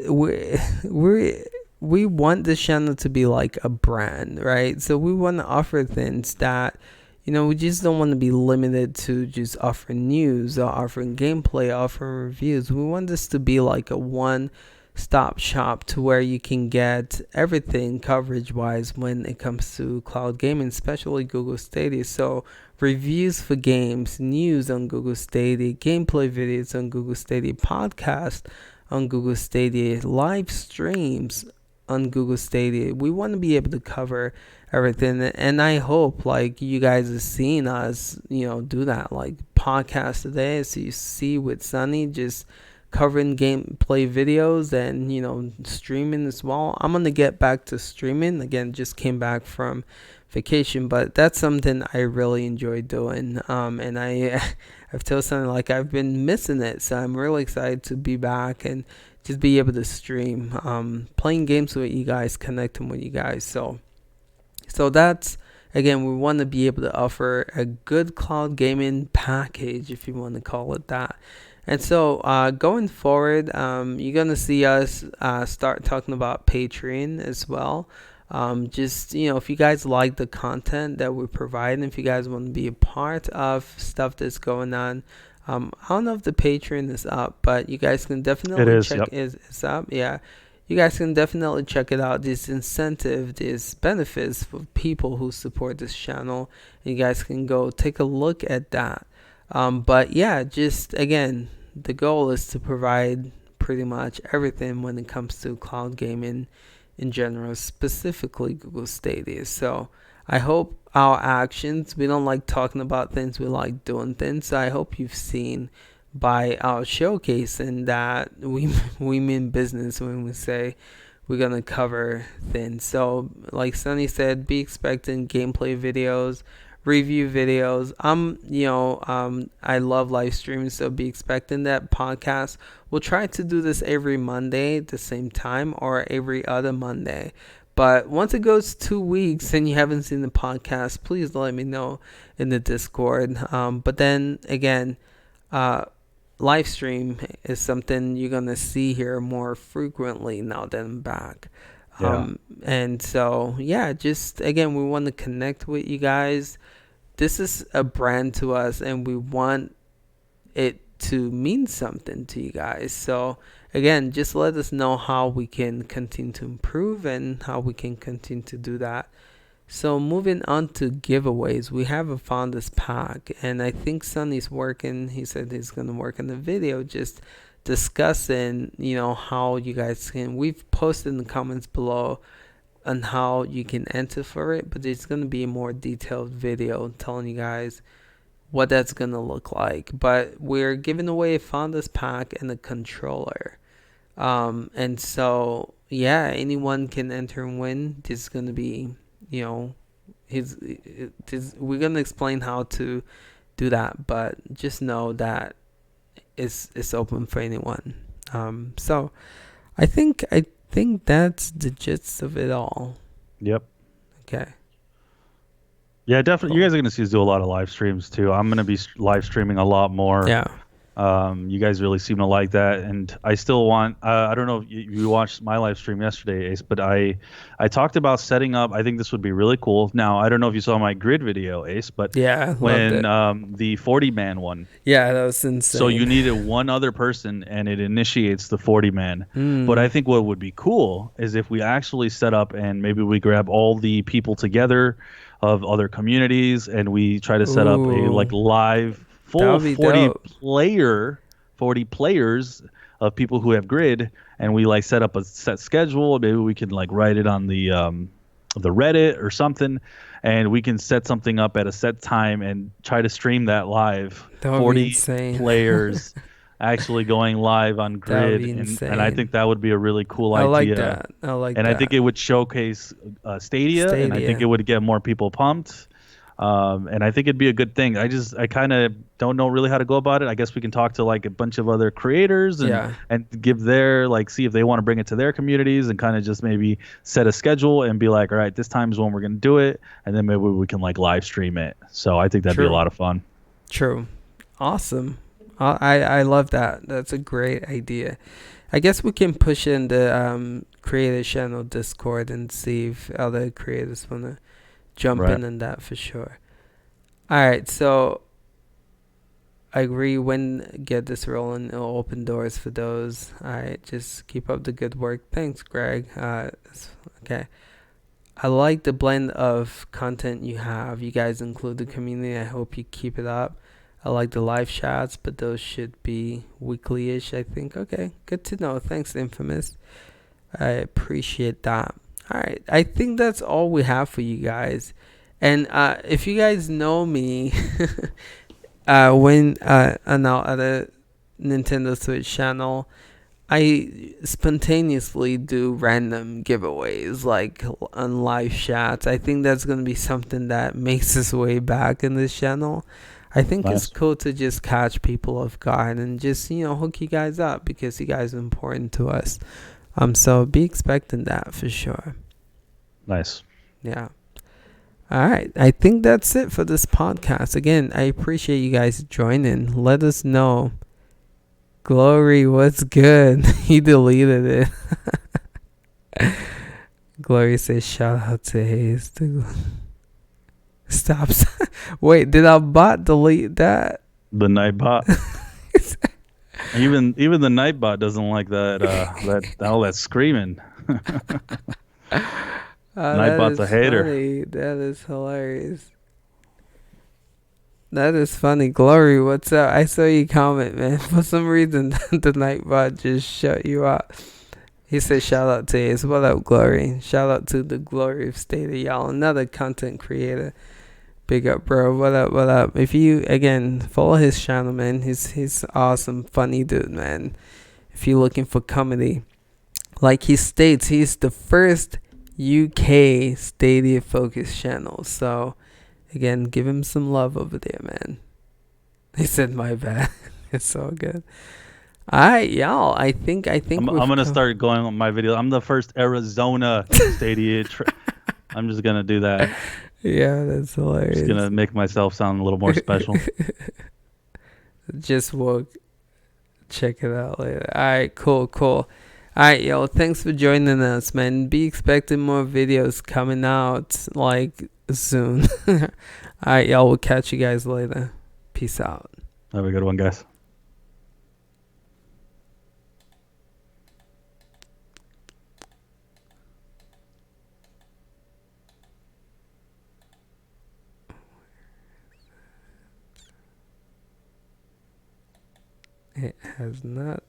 we we we want this channel to be like a brand, right? So we want to offer things that we just don't want to be limited to just offering news or offering gameplay, offering reviews. We want this to be like a one-stop shop to where you can get everything coverage-wise when it comes to cloud gaming, especially Google Stadia. So reviews for games, news on Google Stadia, gameplay videos on Google Stadia, podcast on Google Stadia, live streams on Google Stadia. We want to be able to cover everything, and I hope like you guys are seeing us do that, like podcast today, so you see with Sunny just covering gameplay videos and streaming as well. I'm gonna get back to streaming again, just came back from vacation, but that's something I really enjoy doing, and I've told Sunny like I've been missing it, so I'm really excited to be back and just be able to stream, playing games with you guys, connecting with you guys. So So that's, again, we want to be able to offer a good cloud gaming package, if you want to call it that. And so going forward, you're going to see us start talking about Patreon as well. Just, if you guys like the content that we provide, and if you guys want to be a part of stuff that's going on, I don't know if the Patreon is up, but you guys can It definitely is. check Yep. it's up. Yeah, you guys can definitely check it out. There's incentive, there's benefits for people who support this channel. You guys can go take a look at that. But yeah, just again, the goal is to provide pretty much everything when it comes to cloud gaming in general, specifically Google Stadia. So I hope our actions, we don't like talking about things, we like doing things. So I hope you've seen by our showcasing that we mean business when we say we're gonna cover things. So like Sunny said, be expecting gameplay videos, review videos. I love live streaming, so be expecting that podcast. We'll try to do this every Monday at the same time or every other Monday. But once it goes 2 weeks and you haven't seen the podcast, please let me know in the Discord. But then again, uh, live stream is something you're gonna see here more frequently now that I'm back. Yeah. And so yeah, just again, we want to connect with you guys. This is a brand to us, and we want it to mean something to you guys. So again, just let us know how we can continue to improve and how we can continue to do that. So moving on to giveaways, we have a Founders Pack, and I think Sonny's working. He said he's gonna work on the video, just discussing, how you guys can. We've posted in the comments below on how you can enter for it, but there's gonna be a more detailed video telling you guys what that's gonna look like. But we're giving away a Founders Pack and a controller. And so yeah, anyone can enter and win. This is gonna be, you know, we're gonna explain how to do that, but just know that it's open for anyone. So I think that's the gist of it all. Yep. Okay, Yeah, definitely. You cool. guys are going to see us do a lot of live streams too. I'm going to be live streaming a lot more. Yeah, You guys really seem to like that, and I still want. I don't know if you watched my live stream yesterday, Ace, but I talked about setting up. I think this would be really cool. Now, I don't know if you saw my grid video, Ace, but yeah, loved when it. the 40 man one, Yeah, that was so you insane. needed one other person, and it initiates the 40 man. But I Mm. think what would be cool is if we actually set up and maybe we grab all the people together of other communities and we try to set up a Ooh, like live that full would be dope. 40 players of people who have grid, and we like set up a set schedule. Maybe we can like write it on the Reddit or something, and we can set something up at a set time and try to stream that live. That would be 40 insane. players actually going live on That would grid, be and I think insane. that would be a really cool I like idea, that. I like and I think that. it would showcase Stadia, and I think it Stadia. would get more people pumped. And I think it'd be a good thing. I kind of don't know really how to go about it. I guess we can talk to like a bunch of other creators Yeah. and give their like see if they want to bring it to their communities and kind of just maybe set a schedule and be like, all right, this time is when we're gonna do it, and then maybe we can like live stream it. So I think that'd be a True. lot of fun. True. Awesome. I love that. That's a great idea. I guess we can push in the creator channel Discord and see if other creators wanna jump Right. in on that for sure. All right, so I agree. When get this rolling, it'll open doors for those. All right, just keep up the good work. Thanks, Greg. Okay. I like the blend of content you have. You guys include the community. I hope you keep it up. I like the live chats, but those should be weekly-ish, I think. Okay, good to know. Thanks, Infamous. I appreciate that. All right, I think that's all we have for you guys. And if you guys know me, when on our other Nintendo Switch channel, I spontaneously do random giveaways like on live chats. I think that's gonna be something that makes its way back in this channel. I think it's Nice. cool to just catch people off guard and just hook you guys up because you guys are important to us. So be expecting that for sure. Nice. Yeah. All right. I think that's it for this podcast. Again, I appreciate you guys joining. Let us know. Glory, what's good? He deleted it. Glory says, shout out to Hayes. Stop. Wait, did our bot delete that? The Nightbot. Even the Nightbot doesn't like that all that screaming. That Nightbot's a is hater. funny. That is hilarious. That is funny. Glory, what's up? I saw you comment, man. For some reason, the Nightbot just shut you out. He said, shout out to Ace. What up, Glory? Shout out to the Glory of Stadia, y'all. Another content creator. Big up, bro. What up, what up? If you, again, follow his channel, man. He's awesome, funny dude, man. If you're looking for comedy. Like he states, he's the first UK Stadia focused channel. So, again, give him some love over there, man. He said, my bad. It's all good. Alright, y'all. I think I'm we've gonna start going on my video. I'm the first Arizona Stadia. I'm just gonna do that. Yeah, that's hilarious. Just gonna make myself sound a little more special. Just woke. Check it out later. Alright, cool. Alright, yo, thanks for joining us, man. Be expecting more videos coming out like soon. Alright, y'all, we'll catch you guys later. Peace out. Have a good one, guys. It has not